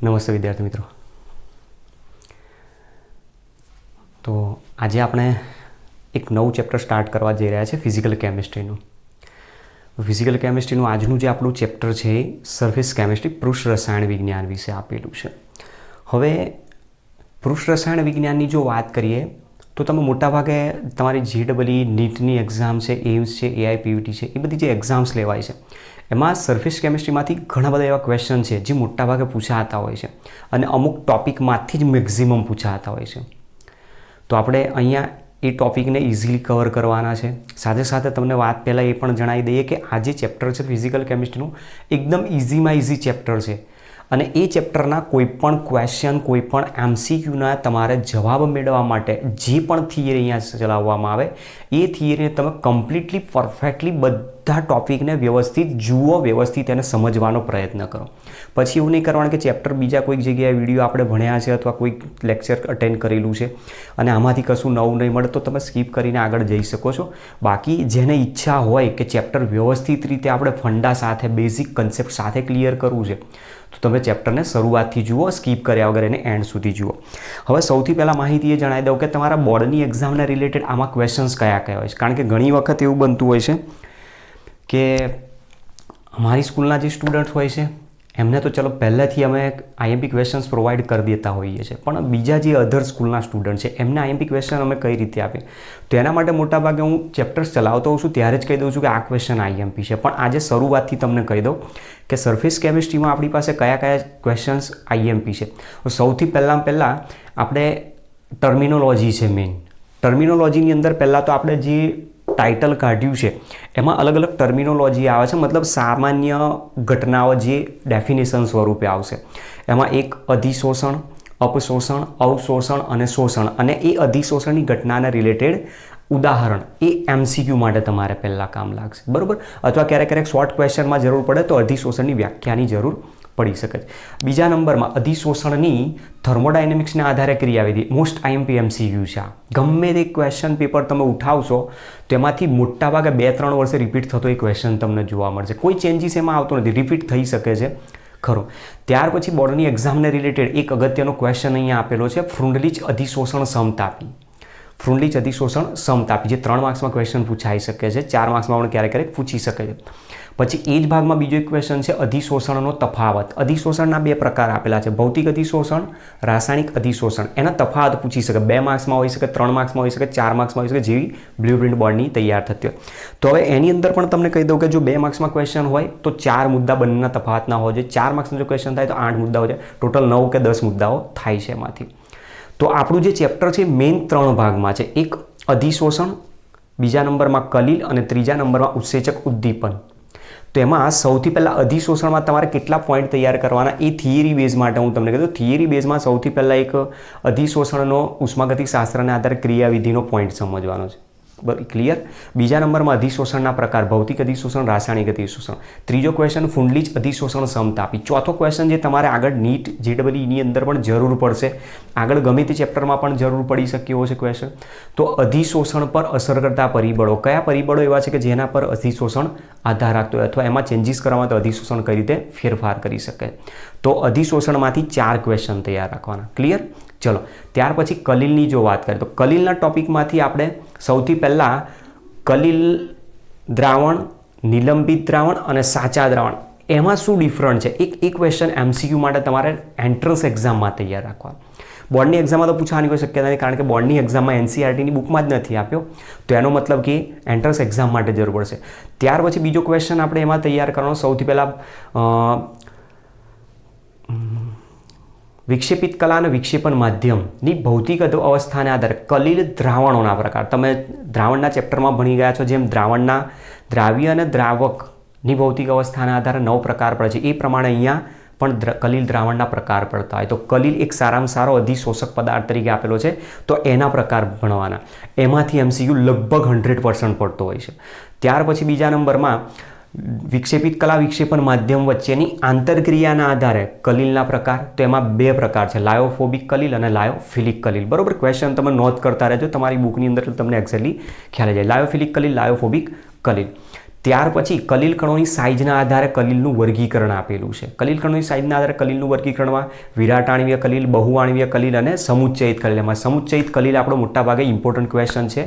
નમસ્તે વિદ્યાર્થી મિત્રો. તો આજે આપણે એક નવું ચેપ્ટર સ્ટાર્ટ કરવા જઈ રહ્યા છે ફિઝિકલ કેમિસ્ટ્રીનું. ફિઝિકલ કેમિસ્ટ્રીનું આજનું જે આપણું ચેપ્ટર છે એ સરફેસ કેમિસ્ટ્રી પૃષ્ઠ રસાયણ વિજ્ઞાન વિશે આપેલું છે. હવે પૃષ્ઠ રસાયણ વિજ્ઞાનની જો વાત કરીએ તો તમે મોટાભાગે તમારી JEE નીટની એક્ઝામ છે, એમ્સ છે, AIPVT છે, એ બધી જે એક્ઝામ્સ લેવાય છે એમાં સરફેસ કેમિસ્ટ્રીમાંથી ઘણા બધા એવા ક્વેશ્ચન છે જે મોટાભાગે પૂછાતા હોય છે અને અમુક ટોપિકમાંથી જ મેક્ઝિમમ પૂછાતા હોય છે. તો આપણે અહીંયા એ ટોપિકને ઇઝીલી કવર કરવાના છે. સાથે સાથે તમને વાત પહેલાં એ પણ જણાવી દઈએ કે આ જે ચેપ્ટર છે ફિઝિકલ કેમિસ્ટ્રીનું એકદમ ઇઝીમાં ઇઝી ચેપ્ટર છે અને એ ચેપ્ટરના કોઈપણ ક્વેશ્ચન, કોઈપણ MCQના તમારે જવાબ મેળવવા માટે જે પણ થિયરી અહીંયા ચલાવવામાં આવે એ થિયરીને તમે કમ્પ્લીટલી પરફેક્ટલી બધા ટોપિકને વ્યવસ્થિત જુઓ, વ્યવસ્થિત એને સમજવાનો પ્રયત્ન કરો. પછી એવું નહીં કરવાનું કે ચેપ્ટર બીજા કોઈક જગ્યાએ વિડીયો આપણે ભણ્યા છે અથવા કોઈક લેક્ચર અટેન્ડ કરેલું છે અને આમાંથી કશું નવું નહીં મળે તો તમે સ્કીપ કરીને આગળ જઈ શકો છો. બાકી જેને ઈચ્છા હોય કે ચેપ્ટર વ્યવસ્થિત રીતે આપણે ફંડા સાથે, બેઝિક કન્સેપ્ટ સાથે ક્લિયર કરવું છે તો તમે ચેપ્ટરને શરૂઆતથી જુઓ, સ્કીપ કર્યા વગર એને એન્ડ સુધી જુઓ. હવે સૌથી પહેલાં માહિતી એ જણાવી દઉં કે તમારા બોર્ડની એક્ઝામને રિલેટેડ આમાં ક્વેશ્ચન્સ કયા કયા હોય છે. કારણ કે ઘણી વખત એવું બનતું હોય છે કે અમારી સ્કૂલના જે સ્ટુડન્ટ હોય છે એમને તો ચલો પહેલેથી અમે IMP ક્વેશ્ચન્સ પ્રોવાઈડ કરી દેતા હોઈએ છીએ, પણ બીજા જે અધર સ્કૂલના સ્ટુડન્ટ છે એમને IMP ક્વેશ્ચન અમે કઈ રીતે આપીએ તો એના માટે મોટાભાગે હું ચેપ્ટર્સ ચલાવતો હોઉં છું ત્યારે જ કહી દઉં છું કે આ ક્વેશ્ચન IMP છે. પણ આજે શરૂઆતથી તમને કહી દઉં કે સરફેસ કેમિસ્ટ્રીમાં આપણી પાસે કયા કયા ક્વેશ્ચન્સ IMP છે. સૌથી પહેલાં આપણે ટર્મિનોલોજી છે મેઇન. ટર્મિનોલોજીની અંદર પહેલાં તો આપણે જે ટાઇટલ કાઢ્યું છે એમાં અલગ અલગ ટર્મિનોલોજી આવે છે, મતલબ સામાન્ય ઘટનાઓ જે ડેફિનેશન સ્વરૂપે આવશે. એમાં એક અધિશોષણ, અપશોષણ, અવશોષણ અને શોષણ, અને એ અધિશોષણની ઘટનાને રિલેટેડ ઉદાહરણ એ MCQ માટે તમારે પહેલાં કામ લાગશે, બરાબર. અથવા ક્યારેક શોર્ટ ક્વેશ્ચનમાં જરૂર પડે તો અધિશોષણની વ્યાખ્યાની જરૂર પડી શકે છે. બીજા નંબરમાં અધિશોષણની થર્મોડાયનેમિક્સના આધારે ક્રિયાવિધિ મોસ્ટ IMP MCQ છે. ગમે તે ક્વેશ્ચન પેપર તમે ઉઠાવશો તેમાંથી મોટાભાગે 2-3 વર્ષે રિપીટ થતો એ ક્વેશ્ચન તમને જોવા મળશે. કોઈ ચેન્જીસ એમાં આવતો નથી, રિપીટ થઈ શકે છે ખરું. ત્યાર પછી બોર્ડની એક્ઝામને રિલેટેડ એક અગત્યનો ક્વેશ્ચન અહીંયા આપેલો છે, ફ્રુન્ડલીચ અધિશોષણ સમતાપી. ફ્રુન્ડલીચ અધિશોષણ સમતાપી જે 3 માર્ક્સમાં ક્વેશ્ચન પૂછાઈ શકે છે, 4 માર્ક્સમાં પણ ક્યારેક પૂછી શકે છે. પછી એ જ ભાગમાં બીજો એક ક્વેશ્ચન છે અધિશોષણનો તફાવત. અધિશોષણના 2 પ્રકાર આપેલા છે, ભૌતિક અધિશોષણ, રાસાયણિક અધિશોષણ. એના તફાવત પૂછી શકે, 2 માર્ક્સમાં હોઈ શકે, 3 માર્ક્સમાં હોઈ શકે, 4 માર્ક્સમાં હોઈ શકે, જેવી બ્લુપ્રિન્ટ બોર્ડની તૈયાર થતી હોય. તો હવે એની અંદર પણ તમને કહી દઉં કે જો 2 માર્ક્સમાં ક્વેશ્ચન હોય તો 4 મુદ્દા બંનેના તફાવતના હોય છે. 4 માર્ક્સનો જો ક્વેશ્ચન થાય તો 8 મુદ્દાઓ છે, ટોટલ 9 કે 10 મુદ્દાઓ થાય છે એમાંથી. તો આપણું જે ચેપ્ટર છે મેઇન 3 ભાગમાં છે. એક અધિશોષણ, બીજા નંબરમાં કલીલ અને ત્રીજા નંબરમાં ઉત્સેચક ઉદ્દીપન. તો એમાં સૌથી પહેલાં અધિશોષણમાં તમારે કેટલા પોઈન્ટ તૈયાર કરવાના એ થિયરી બેઝ માટે હું તમને કહી દઉં. થિયરી બેઝમાં સૌથી પહેલાં એક અધિશોષણનો ઉષ્માગતિશાસ્ત્રના આધારે ક્રિયાવિધિનો પોઈન્ટ સમજવાનો છે, ક્લિયર. બીજા નંબરમાં અધિશોષણના પ્રકાર, ભૌતિક અધિશોષણ, રાસાયણિક અધિશોષણ. ત્રીજો ક્વેશ્ચન ફ્રુન્ડલીચ અધિશોષણ સમતાપી. ચોથો ક્વેશ્ચન જે તમારે આગળ નીટ JEE અંદર પણ જરૂર પડશે, આગળ ગમે તે ચેપ્ટરમાં પણ જરૂર પડી શકે એવો છે ક્વેશ્ચન. તો અધિશોષણ પર અસર કરતા પરિબળો, કયા પરિબળો એવા છે કે જેના પર અધિશોષણ આધાર રાખતો હોય અથવા એમાં ચેન્જીસ કરવામાં તો અધિશોષણ કઈ રીતે ફેરફાર કરી શકે. તો અધિશોષણમાંથી 4 ક્વેશ્ચન તૈયાર રાખવાના, ક્લિયર. ચલો ત્યાર પછી કલીલની જો વાત કરીએ તો કલીલના ટોપિકમાંથી આપણે સૌથી પહેલાં કલીલ દ્રાવણ, નિલંબિત દ્રાવણ અને સાચા દ્રાવણ એમાં શું ડિફરન્ટ છે એક ક્વેશ્ચન MCQ માટે તમારે એન્ટ્રન્સ એક્ઝામમાં તૈયાર રાખવા. બોર્ડની એક્ઝામમાં તો પૂછવાની કોઈ શક્યતા નથી કારણ કે બોર્ડની એક્ઝામમાં NCERTની બુકમાં જ નથી આપ્યો, તો એનો મતલબ કે એન્ટ્રન્સ એક્ઝામ માટે જરૂર પડશે. ત્યાર પછી બીજો ક્વેશ્ચન આપણે એમાં તૈયાર કરવાનો સૌથી પહેલાં વિક્ષેપિત કલા અને વિક્ષેપણ માધ્યમની ભૌતિક અવસ્થાને આધારે કલીલ દ્રાવણોના પ્રકાર. તમે દ્રાવણના ચેપ્ટરમાં ભણી ગયા છો જેમ દ્રાવણના દ્રાવ્ય અને દ્રાવકની ભૌતિક અવસ્થાના આધારે 9 પ્રકાર પડે છે, એ પ્રમાણે અહીંયા પણ કલીલ દ્રાવણના પ્રકાર પડતા હોય. તો કલીલ એક સારામાં સારો અધિશોષક પદાર્થ તરીકે આપેલો છે તો એના પ્રકાર ભણવાના. એમાંથી MCQ લગભગ 100% પડતો હોય છે. ત્યાર પછી બીજા નંબરમાં વિક્ષેપિત કલા વિક્ષેપણ માધ્યમ વચ્ચેની આંતરક્રિયાના આધારે કલીલના પ્રકાર. તો એમાં 2 પ્રકાર છે, લાયોફોબિક કલીલ અને લાયોફિલિક કલીલ, બરાબર. ક્વેશ્ચન તમે નોંધ કરતા રહેજો, તમારી બુકની અંદર તમને એક્ઝેક્ટલી ખ્યાલ આવી જાય. લાયોફિલિક કલીલ, લાયોફોબિક કલીલ. ત્યાર પછી કલીલ કણોની સાઇઝના આધારે કલીલનું વર્ગીકરણ આપેલું છે. કલીલ કણોની સાઇઝના આધારે કલીલનું વર્ગીકરણમાં વિરાટાણવીય કલીલ, બહુઆણવીય કલીલ અને સમુચ્ચયિત કલીલ. એમાં સમુચ્ચયિત કલીલ આપણો મોટાભાગે ઇમ્પોર્ટન્ટ ક્વેશ્ચન છે,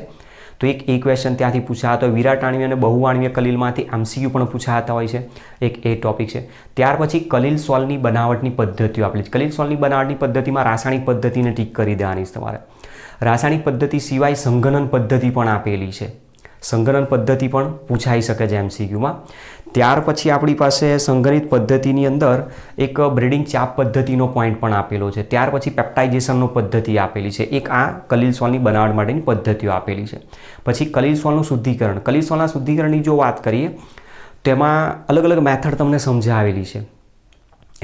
તો એક એ ક્વેશ્ચન ત્યાંથી પૂછાતો હોય. વિરાટાણવીય અને બહુઆણવીય કલીલમાંથી MCQ પણ પૂછાતા હોય છે, એક એ ટોપિક છે. ત્યાર પછી કલીલ સોલની બનાવટની પદ્ધતિઓ આપેલી છે. કલીલ સોલની બનાવટની પદ્ધતિમાં રાસાયણિક પદ્ધતિને ટીક કરી દેવાની છે તમારે. રાસાયણિક પદ્ધતિ સિવાય સંઘનન પદ્ધતિ પણ આપેલી છે. સંઘનન પદ્ધતિ પણ પૂછાઈ શકે છે MCQમાં. ત્યાર પછી આપણી પાસે સંઘનિત પદ્ધતિની અંદર એક બ્રીડિંગ ચાપ પદ્ધતિનો પોઈન્ટ પણ આપેલો છે. ત્યાર પછી પેપ્ટાઇઝેશનનો પદ્ધતિ આપેલી છે. એક આ કલીલ સોલની બનાવટ માટેની પદ્ધતિઓ આપેલી છે. પછી કલીલ સોલનું શુદ્ધિકરણ. કલીલ સોલના શુદ્ધિકરણની જો વાત કરીએ તેમાં અલગ અલગ મેથડ તમને સમજાવેલી છે.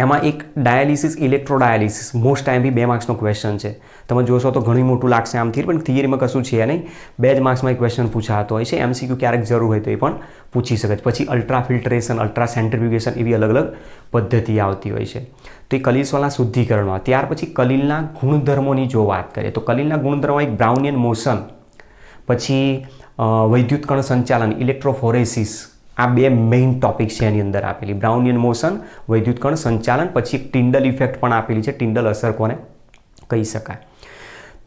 એમાં એક ડાયાલિસિસ, ઇલેક્ટ્રોડાયાલિસિસ, મોસ્ટ ટાઈમ બી 2 માર્ક્સનો ક્વેશ્ચન છે. તમે જોશો તો ઘણું મોટું લાગશે આમ થિયરી, પણ થિયરીમાં કશું છે નહીં. 2 જ માર્ક્સમાં એક ક્વેશ્ચન પૂછાતો હોય છે. MCQ ક્યારેક જરૂર હોય તો એ પણ પૂછી શકે છે. પછી અલ્ટ્રા ફિલ્ટરેશન, અલ્ટ્રા સેન્ટ્રીફ્યુગેશન એવી અલગ અલગ પદ્ધતિ આવતી હોય છે. તો એ કલીલ સોલના શુદ્ધિકરણમાં. ત્યાર પછી કલીલના ગુણધર્મોની જો વાત કરીએ તો કલીલના ગુણધર્મો એક બ્રાઉનિયન મોશન, પછી વૈદ્યુત કણ સંચાલન, ઇલેક્ટ્રોફોરેસિસ, આ 2 મેઇન ટોપિક છે એની અંદર આપેલી. બ્રાઉનિયન મોશન, વૈદ્યુત કણ સંચાલન, પછી એક ટિન્ડલ ઇફેક્ટ પણ આપેલી છે. ટિન્ડલ અસર કોને કહી શકાય.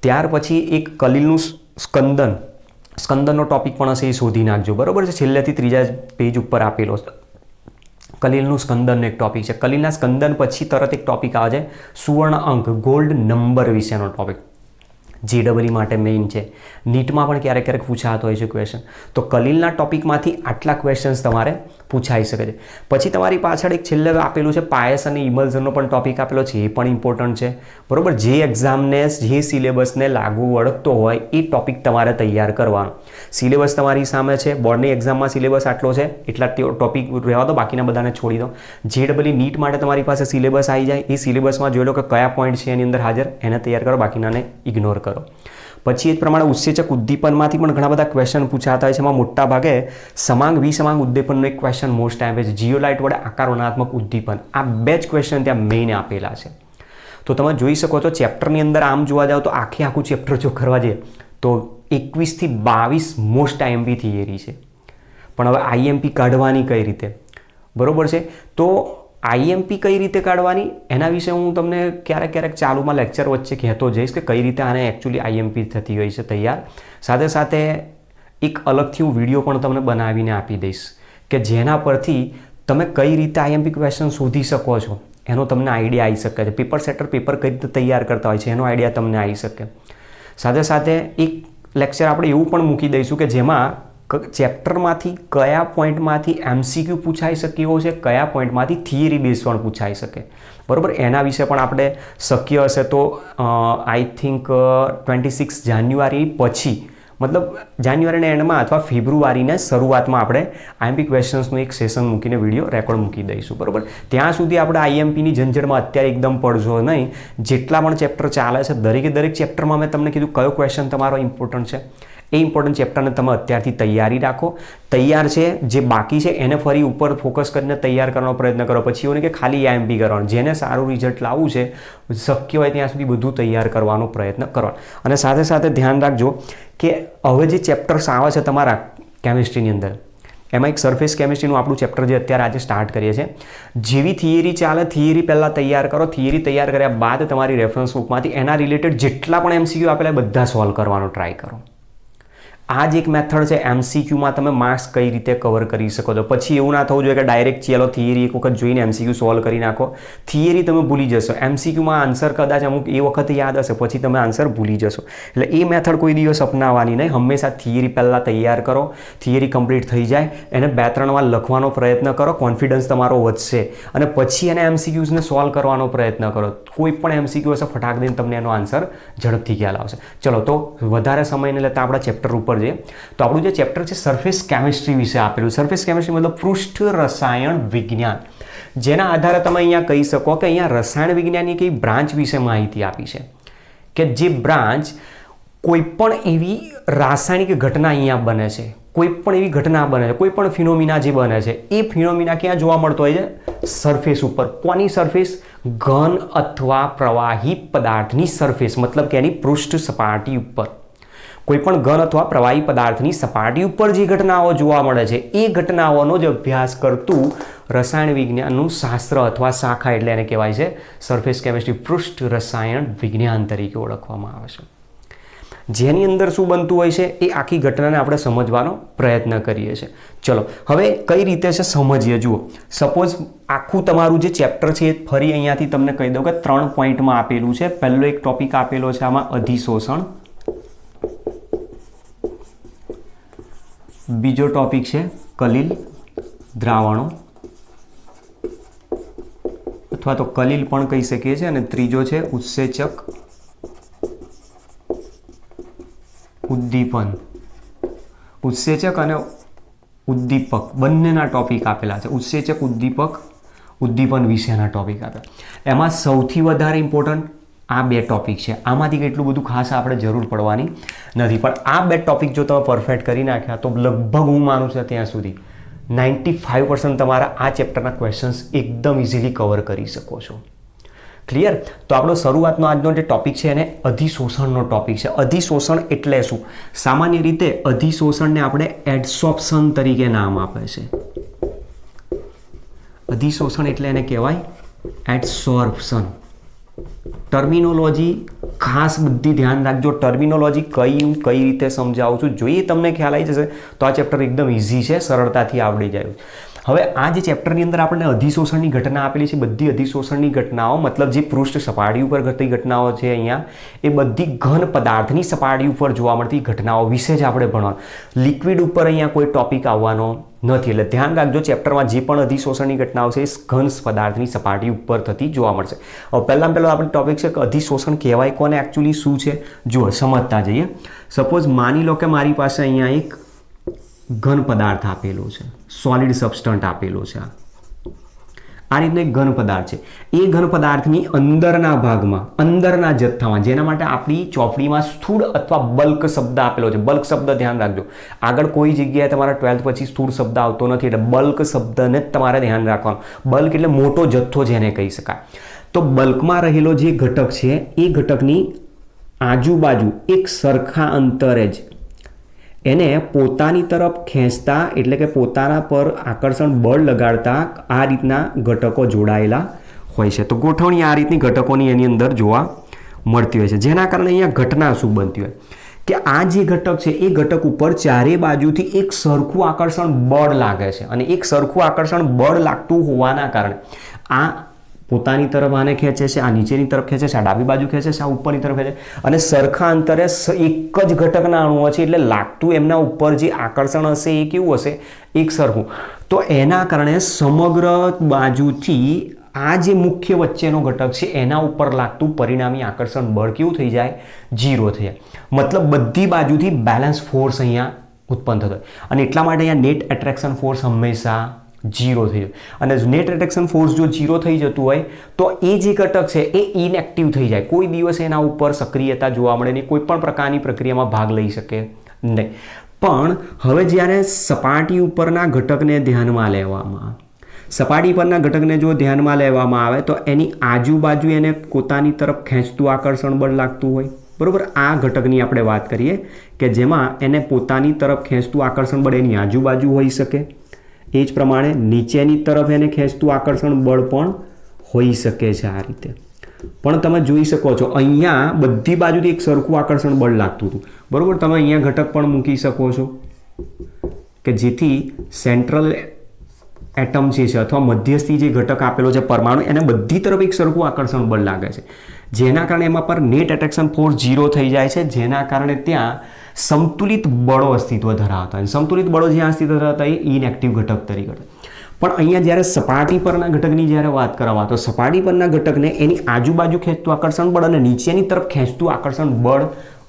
ત્યાર પછી એક કલીલનું સ્કંદન, સ્કંદનનો ટોપિક પણ હશે, એ શોધી નાખજો, બરાબર છે. છેલ્લેથી 3જા પેજ ઉપર આપેલો છે. કલીલનું સ્કંદનનો એક ટોપિક છે. કલીલના સ્કંદન પછી તરત એક ટોપિક આવે છે સુવર્ણ અંક, ગોલ્ડ નંબર વિશેનો ટોપિક. JEE માટે મેઇન છે. નીટમાં પણ ક્યારેક ક્યારેક પૂછાતો હોય છે ક્વેશ્ચન. તો કલીલના ટોપિકમાંથી આટલા ક્વેશ્ચન્સ તમારે પૂછાઈ શકે છે. પછી તમારી પાછળ એક છેલ્લે આપેલું છે પાયસ અને ઇમલ્ઝનનો પણ ટોપિક આપેલો છે, એ પણ ઇમ્પોર્ટન્ટ છે, બરાબર. જે એક્ઝામને, જે સિલેબસને લાગુ વળગતો હોય એ ટોપિક તમારે તૈયાર કરવાનો. સિલેબસ તમારી સામે છે, બોર્ડની એક્ઝામમાં સિલેબસ આટલો છે, એટલા ટોપિક રહેવા દો, બાકીના બધાને છોડી દો. JEE નીટ માટે તમારી પાસે સિલેબસ આવી જાય, એ સિલેબસમાં જોઈ લો કે કયા પોઈન્ટ છે એની અંદર હાજર, એને તૈયાર કરો, બાકીનાને ઇગ્નોર કરો. પછી એ જ પ્રમાણે ઉત્સેચક ઉદ્દીપનમાંથી પણ ઘણા બધા ક્વેશ્ચન પૂછાતા હોય છે. એમાં મોટા ભાગે સમાંગ વિસમાંગ ઉદ્દીપનનો એક ક્વેશ્ચન મોસ્ટ ટાઈમ છે. જીઓલાઇટ વડે આકાર વર્ણનાત્મક ઉદ્દીપન, આ 2 જ ક્વેશ્ચન ત્યાં મેઇન આપેલા છે. તો તમે જોઈ શકો છો ચેપ્ટરની અંદર આમ જોવા જાઓ તો આખું ચેપ્ટર જો કરવા જઈએ તો 21 થી 22 મોસ્ટ IMP થિયરી છે. પણ હવે IMP કાઢવાની કઈ રીતે, બરોબર છે. તો IMP કઈ રીતે કાઢવાની એના વિશે હું તમને ક્યારેક ચાલુમાં લેક્ચર વચ્ચે કહેતો જઈશ કે કઈ રીતે આને એકચ્યુઅલી IMP થતી હોય છે તૈયાર. સાથે સાથે એક અલગથી હું વિડીયો પણ તમને બનાવીને આપી દઈશ કે જેના પરથી તમે કઈ રીતે IMP ક્વેશ્ચન શોધી શકો છો એનો તમને આઈડિયા આવી શકે છે. પેપર સેટર પેપર કઈ રીતે તૈયાર કરતા હોય છે એનો આઈડિયા તમને આવી શકે. સાથે સાથે એક લેક્ચર આપણે એવું પણ મૂકી દઈશું કે જેમાં ચેપ્ટરમાંથી કયા પોઈન્ટમાંથી MCQ પૂછાઈ શકે એવો છે, કયા પોઈન્ટમાંથી થિયરી બેઝ પણ પૂછાઈ શકે, બરાબર. એના વિશે પણ આપણે શક્ય હશે તો આઈ થિંક 26 જાન્યુઆરી પછી, મતલબ જાન્યુઆરીના એન્ડમાં અથવા ફેબ્રુઆરીના શરૂઆતમાં આપણે IMP ક્વેશ્ચન્સનું એક સેશન મૂકીને વિડીયો રેકોર્ડ મૂકી દઈશું, બરાબર. ત્યાં સુધી આપણે IMPની ઝંઝટમાં અત્યારે એકદમ પડજો નહીં. જેટલા પણ ચેપ્ટર ચાલે છે દરેક ચેપ્ટરમાં મેં તમને કીધું કયો ક્વેશ્ચન તમારો ઇમ્પોર્ટન્ટ છે. એ ઇમ્પોર્ટન્ટ ચેપ્ટરને તમે અત્યારથી તૈયારી રાખો. તૈયાર છે, જે બાકી છે એને ફરી ઉપર ફોકસ કરીને તૈયાર કરવાનો પ્રયત્ન કરો. પછી એવું નહીં કે ખાલી IMP કરવાનું. જેને સારું રિઝલ્ટ લાવવું છે શક્ય હોય ત્યાં સુધી બધું તૈયાર કરવાનો પ્રયત્ન કરો. અને સાથે સાથે ધ્યાન રાખજો કે હવે જે ચેપ્ટર્સ આવે છે તમારા કેમિસ્ટ્રીની અંદર, એમાં એક સરફેસ કેમિસ્ટ્રીનું આપણું ચેપ્ટર જે અત્યારે આજે સ્ટાર્ટ કરીએ છીએ. જેવી થિયરી ચાલે, થિયરી પહેલાં તૈયાર કરો. થિયરી તૈયાર કર્યા બાદ તમારી રેફરન્સ બુકમાંથી એના રિલેટેડ જેટલા પણ MCQ આપેલા બધા સોલ્વ કરવાનો ટ્રાય કરો. આ જ એક મેથડ છે. MCQમાં તમે માર્ક્સ કઈ રીતે કવર કરી શકો છો. પછી એવું ના થવું જોઈએ કે ડાયરેક્ટ ચાલો થિયરી એક વખત જોઈને MCQ સોલ્વ કરી નાખો. થિયરી તમે ભૂલી જશો. MCQમાં આન્સર કદાચ અમુક એ વખતે યાદ હશે, પછી તમે આન્સર ભૂલી જશો. એટલે એ મેથડ કોઈ દિવસ અપનાવવાની નહીં. હંમેશા થિયરી પહેલાં તૈયાર કરો. થિયરી કમ્પ્લીટ થઈ જાય એને 2-3 વાર લખવાનો પ્રયત્ન કરો. કોન્ફિડન્સ તમારો વધશે અને પછી એને MCQsને સોલ્વ કરવાનો પ્રયત્ન કરો. કોઈ પણ MCQ હશે ફટાક દઈને તમને એનો આન્સર ઝડપથી ખ્યાલ આવશે. ચલો તો વધારે સમયને લેતા આપણા ચેપ્ટર ઉપર તો આપણું જે ચેપ્ટર છે સરફેસ કેમિસ્ટ્રી વિશે આપેલું. સરફેસ કેમિસ્ટ્રી મતલબ પૃષ્ઠ રસાયણ વિજ્ઞાન, જેના આધારે તમે અહીંયા કહી શકો કે અહીંયા રસાયણ વિજ્ઞાનની કઈ બ્રાન્ચ વિશે માહિતી આપી છે કે જે બ્રાન્ચ કોઈ પણ એવી રાસાયણિક ઘટના અહીંયા બને છે, કોઈ પણ એવી ઘટના બને છે, કોઈ પણ ફિનોમિના જે બને છે એ ફિનોમિના ક્યાં જોવા મળતો હોય છે? સરફેસ ઉપર. કોની સરફેસ? ઘન અથવા પ્રવાહી પદાર્થની સરફેસ, મતલબ કે એની પૃષ્ઠ સપાટી ઉપર. કોઈપણ ઘન અથવા પ્રવાહી પદાર્થની સપાટી ઉપર જે ઘટનાઓ જોવા મળે છે એ ઘટનાઓનો જ અભ્યાસ કરતું રસાયણ વિજ્ઞાનનું શાસ્ત્ર અથવા શાખા એટલે એને કહેવાય છે સરફેસ કેમિસ્ટ્રી, પૃષ્ઠ રસાયણ વિજ્ઞાન તરીકે ઓળખવામાં આવે છે. જેની અંદર શું બનતું હોય છે એ આખી ઘટનાને આપણે સમજવાનો પ્રયત્ન કરીએ છીએ. ચલો હવે કઈ રીતે છે સમજીએ. જુઓ, સપોઝ આખું તમારું જે ચેપ્ટર છે એ ફરી અહીંયાથી તમને કહી દઉં કે 3 પોઈન્ટમાં આપેલું છે. પહેલો એક ટોપિક આપેલો છે આમાં અધિશોષણ, બીજો ટોપિક છે કલિલ દ્રાવણો અથવા તો કલિલ પણ કહી શકીએ છીએ, અને ત્રીજો છે ઉત્સેચક ઉદ્દીપન. ઉત્સેચક અને ઉદ્દીપક બંનેના ટોપિક આપેલા છે. ઉત્સેચક ઉદ્દીપક ઉદ્દીપન વિશેના ટોપિક આપેલા. એમાં સૌથી વધારે ઇમ્પોર્ટન્ટ આ બે ટોપિક છે. આમાંથી કેટલું બધું ખાસ આપણે જરૂર પડવાની નથી, પણ આ બે ટોપિક જો તમે પરફેક્ટ કરી નાખ્યા તો લગભગ હું માનું છું ત્યાં સુધી 95% તમારા આ ચેપ્ટરના ક્વેશ્ચન્સ એકદમ ઇઝીલી કવર કરી શકો છો. ક્લિયર? તો આપણો શરૂઆતનો આજનો જે ટોપિક છે એને અધિશોષણનો ટોપિક છે. અધિશોષણ એટલે શું? સામાન્ય રીતે અધિશોષણને આપણે એડસોર્પ્શન તરીકે નામ આપે છે. અધિશોષણ એટલે એને કહેવાય એડસોર્પ્શન. ટર્મિનોલોજી ખાસ બધી ધ્યાન રાખજો. ટર્મિનોલોજી કઈ રીતે સમજાવું છું જોઈએ તમને ખ્યાલ આવી જશે તો આ ચેપ્ટર એકદમ ઇઝી છે, સરળતાથી આવડી જાય. હવે આ જે ચેપ્ટરની અંદર આપણને અધિશોષણની ઘટના આપેલી છે, બધી અધિશોષણની ઘટનાઓ મતલબ જે પૃષ્ઠ સપાટી ઉપર ઘટતી ઘટનાઓ છે અહીંયા એ બધી ઘન પદાર્થની સપાટી ઉપર જોવા મળતી ઘટનાઓ વિશે જ આપણે ભણવાનું. લિક્વિડ ઉપર અહીંયા કોઈ ટોપિક આવવાનો નથી. એટલે ધ્યાન રાખજો, ચેપ્ટરમાં જે પણ અધિશોષણની ઘટનાઓ છે એ ઘન પદાર્થની સપાટી ઉપર થતી જોવા મળશે. હવે પહેલાં આપણો ટોપિક છે કે અધિશોષણ કહેવાય કોને, એકચ્યુઅલી શું છે જુઓ સમજતા જઈએ. સપોઝ માની લો કે મારી પાસે અહીંયા એક ઘન પદાર્થ આપેલો છે, સોલિડ સબસ્ટન્ટ આપેલો છે. આ રીતનો એક ઘન પદાર્થ છે. એ ઘન પદાર્થની અંદરના ભાગમાં, અંદરના જથ્થામાં, જેના માટે આપણી ચોપડીમાં સ્થૂળ અથવા બલ્ક શબ્દ આપેલો છે. બલ્ક શબ્દ ધ્યાન રાખજો, આગળ કોઈ જગ્યાએ તમારા 12th પછી સ્થૂળ શબ્દ આવતો નથી, એટલે બલ્ક શબ્દને જ તમારે ધ્યાન રાખવાનો. બલ્ક એટલે મોટો જથ્થો જેને કહી શકાય. તો બલ્કમાં રહેલો જે ઘટક છે એ ઘટકની આજુબાજુ એક સરખા અંતરે જ એને પોતાની તરફ ખેંચતા એટલે કે પોતાના પર આકર્ષણ બળ લગાડતા આ રીતના ઘટકો જોડાયેલા હોય છે. તો ગોઠવણી આ રીતની ઘટકોની એની અંદર જોવા મળતી હોય છે, જેના કારણે અહીંયા ઘટના શું બનતી હોય કે આ જે ઘટક છે એ ઘટક ઉપર ચારે બાજુથી એક સરખું આકર્ષણ બળ લાગે છે, અને એક સરખું આકર્ષણ બળ લાગતું હોવાના કારણે આ પોતાની તરફ આને ખેંચે છે, આ નીચેની તરફ ખેંચે છે, આ ડાબી બાજુ ખેંચે છે, આ ઉપરની તરફ ખેંચે છે, અને સરખા અંતરે એક જ ઘટકના અણુઓ છે એટલે લાગતું એમના ઉપર જે આકર્ષણ હશે એ કેવું હશે, એક સરખું. તો એના કારણે સમગ્ર બાજુથી આ જે મુખ્ય વચ્ચેનો ઘટક છે એના ઉપર લાગતું પરિણામી આકર્ષણ બળ કેવું થઈ જાય, 0 થઈ જાય. મતલબ બધી બાજુથી બેલેન્સ ફોર્સ અહીંયા ઉત્પન્ન થતો હોય, અને એટલા માટે અહીંયા નેટ એટ્રેક્શન ફોર્સ હંમેશા 0 થઈ જાય. અને નેટ એટ્રેક્શન ફોર્સ જો 0 થઈ જતું હોય તો એ જે ઘટક છે એ ઇનએક્ટિવ થઈ જાય. કોઈ દિવસ એના ઉપર સક્રિયતા જોવા મળે નહીં, કોઈ પણ પ્રકારની પ્રક્રિયામાં ભાગ લઈ શકે નહીં. પણ હવે જ્યારે સપાટી ઉપરના ઘટકને ધ્યાનમાં લેવામાં, સપાટી પરના ઘટકને જો ધ્યાનમાં લેવામાં આવે તો એની આજુબાજુ એને પોતાની તરફ ખેંચતું આકર્ષણ બળ લાગતું હોય, બરાબર. આ ઘટકની આપણે વાત કરીએ કે જેમાં એને પોતાની તરફ ખેંચતું આકર્ષણ બળ એની આજુબાજુ હોઈ શકે. એ જ પ્રમાણે નીચેની તરફ એને ખેંચતું આકર્ષણ બળ પણ હોઈ શકે છે આ રીતે. પણ તમે જોઈ શકો છો અહીંયા બધી બાજુથી એક સરખું આકર્ષણ બળ લાગતું હતું, બરાબર. તમે અહીંયા ઘટક પણ મૂકી શકો છો કે જેથી સેન્ટ્રલ એટમ જે છે અથવા મધ્યસ્થી જે ઘટક આપેલો છે પરમાણુ, એને બધી તરફ એક સરખું આકર્ષણ બળ લાગે છે, જેના કારણે એમાં પર નેટ એટ્રેક્શન ફોર્સ 0 થઈ જાય છે, જેના કારણે ત્યાં સંતુલિત બળો અસ્તિત્વ ધરાવતા હોય. સંતુલિત બળો જ્યાં અસ્તિત્વ ધરાવતા એ ઇનએક્ટિવ ઘટક તરીકે. પણ અહીંયા જ્યારે સપાટી પરના ઘટકની જ્યારે વાત કરવામાં તો સપાટી પરના ઘટકને એની આજુબાજુ ખેંચતું આકર્ષણ બળ અને નીચેની તરફ ખેંચતું આકર્ષણ બળ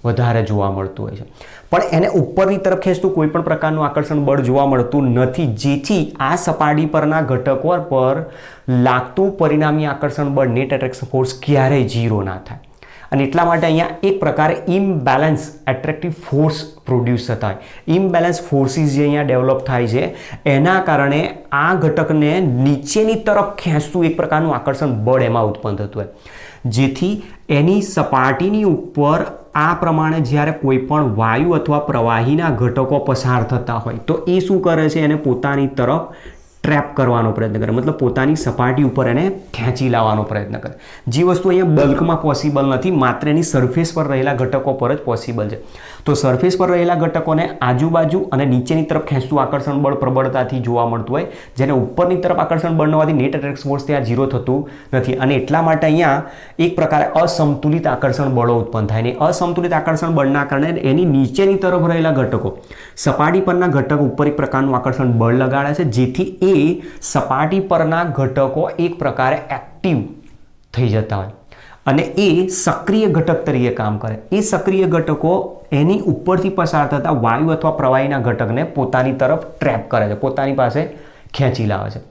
વધારે જોવા મળતું હોય છે, પણ એને ઉપરની તરફ ખેંચતું કોઈ પણ પ્રકારનું આકર્ષણ બળ જોવા મળતું નથી, જેથી આ સપાટી પરના ઘટકો પર લાગતું પરિણામી આકર્ષણ બળ નેટ એટ્રેક્શન ફોર્સ ક્યારેય 0 ના થાય. અને એટલા માટે અહીંયા એક પ્રકારે ઇમ્બેલેન્સ એટ્રેક્ટિવ ફોર્સ પ્રોડ્યુસ થતા હોય. ઇમ્બેલેન્સ ફોર્સિસ જે અહીંયા ડેવલપ થાય છે એના કારણે આ ઘટકને નીચેની તરફ ખેંચતું એક પ્રકારનું આકર્ષણ બળ એમાં ઉત્પન્ન થતું હોય, જેથી એની સપાટીની ઉપર આ પ્રમાણે જ્યારે કોઈ પણ વાયુ અથવા પ્રવાહીના ઘટકો પસાર થતા હોય તો એ શું કરે છે, એને પોતાની તરફ ટ્રેપ કરવાનો પ્રયત્ન કરે, મતલબ પોતાની સપાટી ઉપર એને ખેંચી લાવવાનો પ્રયત્ન કરે. જે વસ્તુ અહીંયા બલ્કમાં પોસિબલ નથી, માત્ર એની સરફેસ પર રહેલા ઘટકો પર જ પોસિબલ છે. તો સરફેસ પર રહેલા ઘટકોને આજુબાજુ અને નીચેની તરફ ખેંચતું આકર્ષણ બળ પ્રબળતાથી જોવા મળતું હોય, જેને ઉપરની તરફ આકર્ષણ બળ હોવાથી નેટ એટ્રેક્શન ફોર્સ ત્યાં 0 થતું નથી. અને એટલા માટે અહીંયા એક પ્રકારે અસંતુલિત આકર્ષણ બળો ઉત્પન્ન થાય. અને અસંતુલિત આકર્ષણ બળના કારણે એની નીચેની તરફ રહેલા ઘટકો, સપાટી પરના ઘટકો ઉપર એક પ્રકારનું આકર્ષણ બળ લગાડે છે, જેથી સપાટી પરના ઘટકો એક પ્રકારે એક્ટિવ થઈ જતા હોય અને એ સક્રિય ઘટક તરીકે કામ કરે. એ સક્રિય ઘટકો એની ઉપરથી પસાર થતા વાયુ અથવા પ્રવાહીના ઘટકને પોતાની તરફ ટ્રેપ કરે છે, પોતાની પાસે ખેંચી લાવે છે.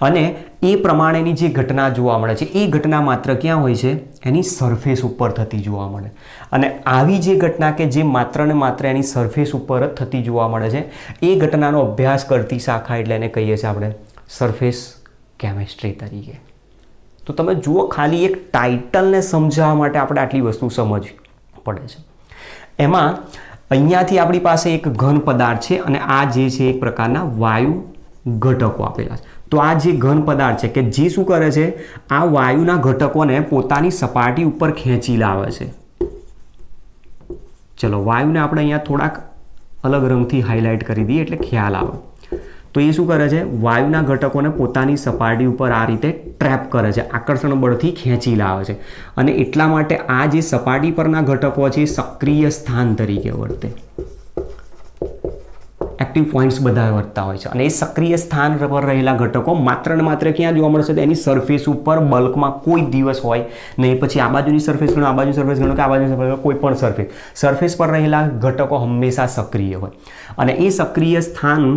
અને એ પ્રમાણેની જે ઘટના જોવા મળે છે એ ઘટના માત્ર ક્યાં હોય છે, એની સરફેસ ઉપર થતી જોવા મળે. અને આવી જે ઘટના કે જે માત્ર ને માત્ર એની સરફેસ ઉપર જ થતી જોવા મળે છે એ ઘટનાનો અભ્યાસ કરતી શાખા એટલે એને કહીએ છીએ આપણે સરફેસ કેમેસ્ટ્રી તરીકે. તો તમે જુઓ, ખાલી એક ટાઇટલને સમજાવવા માટે આપણે આટલી વસ્તુ સમજવી પડે છે. એમાં અહીંયાથી આપણી પાસે એક ઘન પદાર્થ છે અને આ જે છે એક પ્રકારના વાયુ ઘટકો આપેલા છે. તો આ જે ઘન પદાર્થ છે કે જે શું કરે છે, આ વાયુના ઘટકોને પોતાની સપાટી ઉપર ખેંચી લાવે છે. ચલો વાયુને આપણે અહીંયા થોડાક અલગ રંગથી હાઇલાઇટ કરી દઈએ એટલે ખ્યાલ આવે. તો એ શું કરે છે, વાયુના ઘટકોને પોતાની સપાટી ઉપર આ રીતે ટ્રેપ કરે છે, આકર્ષણ બળથી ખેંચી લાવે છે. અને એટલા માટે આ જે સપાટી પરના ઘટકો છે એ સક્રિય સ્થાન તરીકે વર્તે, એક્ટિવ પોઈન્ટ્સ બધા વર્તતા હોય છે. અને એ સક્રિય સ્થાન પર રહેલા ઘટકો માત્ર ને માત્ર ક્યાં જોવા મળશે, એની સરફેસ ઉપર બલ્કમાં કોઈ દિવસ હોય નહીં. પછી આ બાજુની સરફેસ ગણો, આ બાજુની સરફેસ ગણો કે આ બાજુની સરફેસ, કોઈ પણ સરફેસ પર રહેલા ઘટકો હંમેશા સક્રિય હોય. અને એ સક્રિય સ્થાન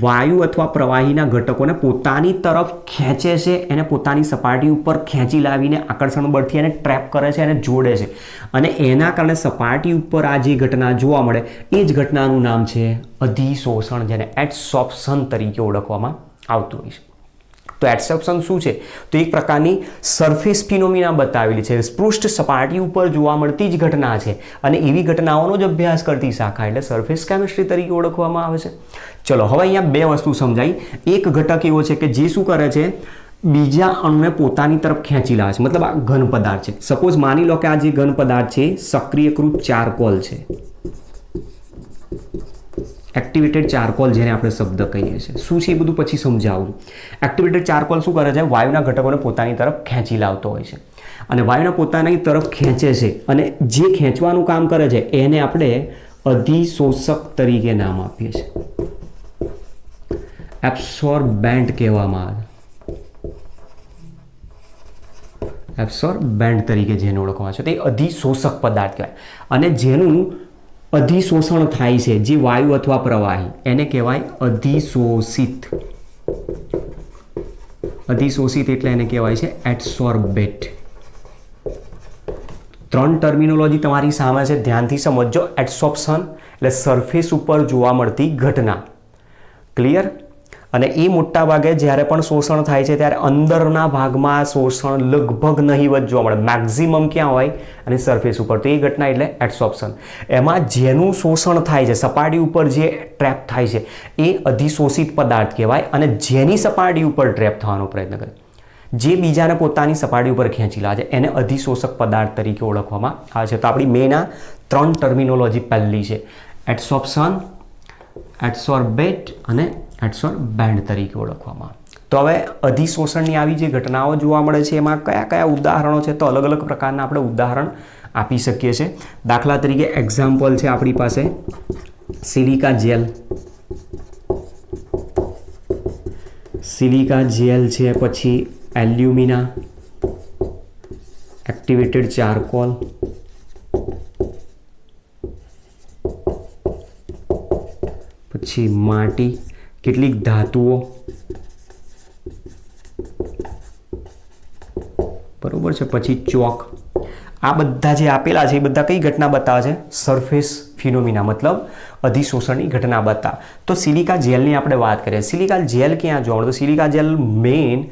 વાયુ અથવા પ્રવાહીના ઘટકોને પોતાની તરફ ખેંચે છે, એને પોતાની સપાટી ઉપર ખેંચી લાવીને આકર્ષણ બળથી એને ટ્રેપ કરે છે અને જોડે છે. અને એના કારણે સપાટી ઉપર આ જે ઘટના જોવા મળે એ જ ઘટનાનું નામ છે અધિશોષણ, જેને એડસોર્પ્શન તરીકે ઓળખવામાં આવતું હોય છે. તો એડસોર્પ્શન શું છે, તો એક પ્રકારની સરફેસ ફિનોમિના બતાવેલી છે, પૃષ્ઠ સપાટી ઉપર જોવા મળતી જ ઘટના છે. અને એવી ઘટનાઓનો જ અભ્યાસ કરતી શાખા એટલે સરફેસ કેમિસ્ટ્રી તરીકે ઓળખવામાં આવે છે. ચલો હવે અહીંયા બે વસ્તુ સમજાઈ. એક ઘટક એવો છે કે જે શું કરે છે, બીજા અણુને પોતાની તરફ ખેંચી લાવે છે, મતલબ આ ઘન પદાર્થ છે. સપોઝ માની લો કે આ જે ઘન પદાર્થ છે સક્રિયકૃત ચારકોલ છે, એક્ટિવેટેડ ચારકોલ જેને આપણે શબ્દ કહીએ છીએ. શું છે એ બધું પછી સમજાવું. એક્ટિવેટેડ ચારકોલ શું કરે છે, વાયુના ઘટકોને પોતાની તરફ ખેંચી લાવતો હોય છે. અને વાયુના પોતાની તરફ ખેંચે છે અને જે ખેંચવાનું કામ કરે છે એને આપણે અધિશોષક તરીકે નામ આપીએ છીએ, એબ્સોર્બેન્ટ કહેવામાં આવે. એબ્સોર્બેન્ટ તરીકે જેને ઓળખવામાં આવે છે તે અધિશોષક પદાર્થ કહેવાય. અને જેનું અધિશોષણ થાય છે જે વાયુ અથવા પ્રવાહી, એને કહેવાય અધિશોષિત. અધિશોષિત એટલે એને કહેવાય છે એડસોર્બેટ. 3 ટર્મિનોલોજી તમારી સામે છે, ધ્યાનથી સમજજો. એડસોર્પ્શન એટલે સરફેસ ઉપર જોવા મળતી ઘટના, ક્લિયર. અને એ મોટા ભાગે જ્યારે પણ શોષણ થાય છે ત્યારે અંદરના ભાગમાં શોષણ લગભગ નહીવત જોવા મળે, મેક્સિમમ ક્યાં હોય અને સરફેસ ઉપર. તો એ ઘટના એટલે એડસોર્પ્શન. એમાં જેનું શોષણ થાય છે, સપાટી ઉપર જે ટ્રેપ થાય છે એ અધિશોષિત પદાર્થ કહેવાય. અને જેની સપાટી ઉપર ટ્રેપ થવાનો પ્રયત્ન કરે, જે બીજાને પોતાની સપાટી ઉપર ખેંચી લાવે છે એને અધિશોષક પદાર્થ તરીકે ઓળખવામાં આવે છે. તો આપણી મેઇન આ 3 ટર્મિનોલોજી પહેલી છે, એડસોર્પ્શન, એડસોર્બેટ અને એડસોર્બેન્ટ તરીકે ઓળખવામાં. તો હવે અધિશોષણની આવી જે ઘટનાઓ જોવા મળે છે એમાં કયા કયા ઉદાહરણો છે, તો અલગ અલગ પ્રકારના આપણે ઉદાહરણ આપી શકીએ છીએ. દાખલા તરીકે એક્ઝામ્પલ છે આપણી પાસે સિલિકા જેલ, સિલિકા જેલ છે, પછી એલ્યુમિના, એક્ટિવેટેડ ચારકોલ, પછી માટી, કેટલીક ધાતુઓ, બરોબર છે, પછી ચોક. આ બધા જે આપેલા છે એ બધા કઈ ઘટના બતાવે છે, સરફેસ ફિનોમિના, મતલબ અધિશોષણની ઘટના બતાવે. તો સિલિકા જેલની આપણે વાત કરીએ. સિલિકા જેલ ક્યાં જોવા મળે? તો સિલિકા જેલ મેઇન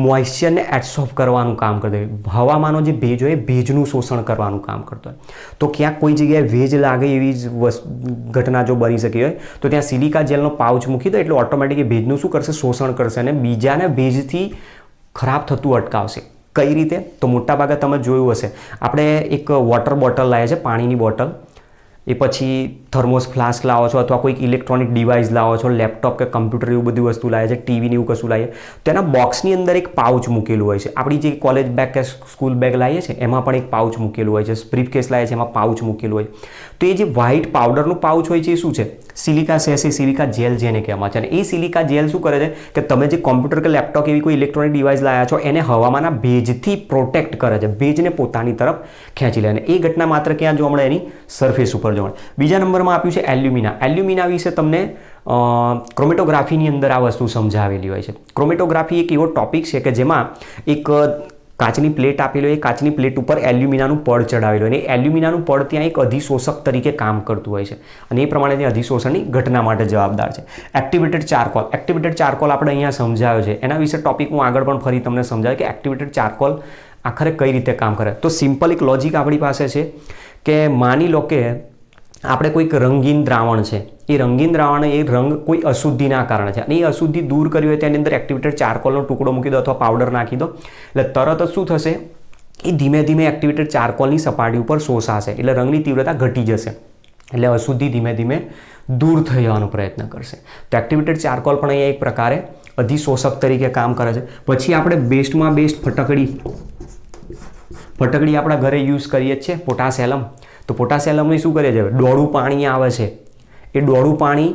મોઇશ્ચરને એબ્સોર્બ કરવાનું કામ કરતો હોય. હવામાનનો જે ભેજ હોય એ ભેજનું શોષણ કરવાનું કામ કરતો હોય. તો ક્યાંક કોઈ જગ્યાએ ભેજ લાગે એવી જ ઘટના જો બની શકી હોય તો ત્યાં સિલિકા જેલનો પાઉચ મૂકી દો એટલે ઓટોમેટિક ભેજનું શું કરશે? શોષણ કરશે અને બીજાને ભેજથી ખરાબ થતું અટકાવશે. કઈ રીતે? તો મોટાભાગે તમે જોયું હશે, આપણે એક વોટર બોટલ લાવીએ છીએ, પાણીની બોટલ, એ પછી થર્મોસ ફ્લાસ્ક લાવો છો અથવા કોઈક ઇલેક્ટ્રોનિક ડિવાઇસ લાવો છો, લેપટોપ કે કમ્પ્યુટર એવું બધી વસ્તુ લાવે છે, ટીવીની એવું કશું લાવીએ તો એના બોક્સની અંદર એક પાઉચ મૂકેલું હોય છે. આપણી જે કોલેજ બેગ કે સ્કૂલ બેગ લાવીએ છીએ એમાં પણ એક પાઉચ મૂકેલું હોય છે, બ્રીફ કેસ લાવીએ છીએ એમાં પાઉચ મૂકેલું હોય. તો એ જે વ્હાઇટ પાવડરનું પાઉચ હોય છે એ શું છે? સિલિકા સેસે, સિલિકા જેલ જેને કહેવામાં છે. અને એ સિલિકા જેલ શું કરે છે કે તમે જે કોમ્પ્યુટર કે લેપટોપ એવી કોઈ ઇલેક્ટ્રોનિક ડિવાઇસ લાવ્યા છો એને હવામાનના ભેજથી પ્રોટેક્ટ કરે છે, ભેજને પોતાની તરફ ખેંચી લે. અને એ ઘટના માત્ર ક્યાં જોવા મળે? એની સરફેસ ઉપર જોવા મળે. બીજા નંબરમાં આપ્યું છે એલ્યુમિના. એલ્યુમિના વિશે તમને ક્રોમેટોગ્રાફીની અંદર આ વસ્તુ સમજાવેલી હોય છે. ક્રોમેટોગ્રાફી એક એવો ટોપિક છે કે જેમાં એક કાચની પ્લેટ આપેલી હોય, એ કાચની પ્લેટ ઉપર એલ્યુમિનાનું પડ ચડાવેલું હોય અને એલ્યુમિનાનું પડ ત્યાં એક અધિશોષક તરીકે કામ કરતું હોય છે અને એ પ્રમાણે ત્યાં અધિશોષણની ઘટના માટે જવાબદાર છે. Activated charcoal. એક્ટિવેટેડ ચારકોલ આપણે અહીંયા સમજાવ્યો છે. એના વિશે ટોપિક હું આગળ પણ ફરી તમને સમજાવ્યો કે એક્ટિવેટેડ ચારકોલ આખરે કઈ રીતે કામ કરે. તો સિમ્પલ એક લોજિક આપણી પાસે છે કે માની લો કે આપણે કોઈક રંગીન દ્રાવણ છે, એ રંગીન દ્રાવણ એ રંગ કોઈ અશુદ્ધિના કારણે છે અને એ અશુદ્ધિ દૂર કરવી હોય તેની અંદર એક્ટિવેટેડ ચારકોલનો ટુકડો મૂકી દો અથવા પાવડર નાખી દો એટલે તરત જ શું થશે? એ ધીમે ધીમે એક્ટિવેટેડ ચારકોલની સપાટી ઉપર શોષાશે એટલે રંગની તીવ્રતા ઘટી જશે એટલે અશુદ્ધિ ધીમે ધીમે દૂર થઈ જવાનો પ્રયત્ન કરશે. તો એક્ટિવેટેડ ચારકોલ પણ અહીંયા એક પ્રકારે અધિશોષક તરીકે કામ કરે છે. પછી આપણે બેસ્ટમાં બેસ્ટ ફટકડી આપણા ઘરે યુઝ કરીએ જ છીએ, પોટાશિયમ. તો પોટાશિયમની શું કરીએ છીએ? ડોળું પાણી આવે છે, એ ડોળું પાણી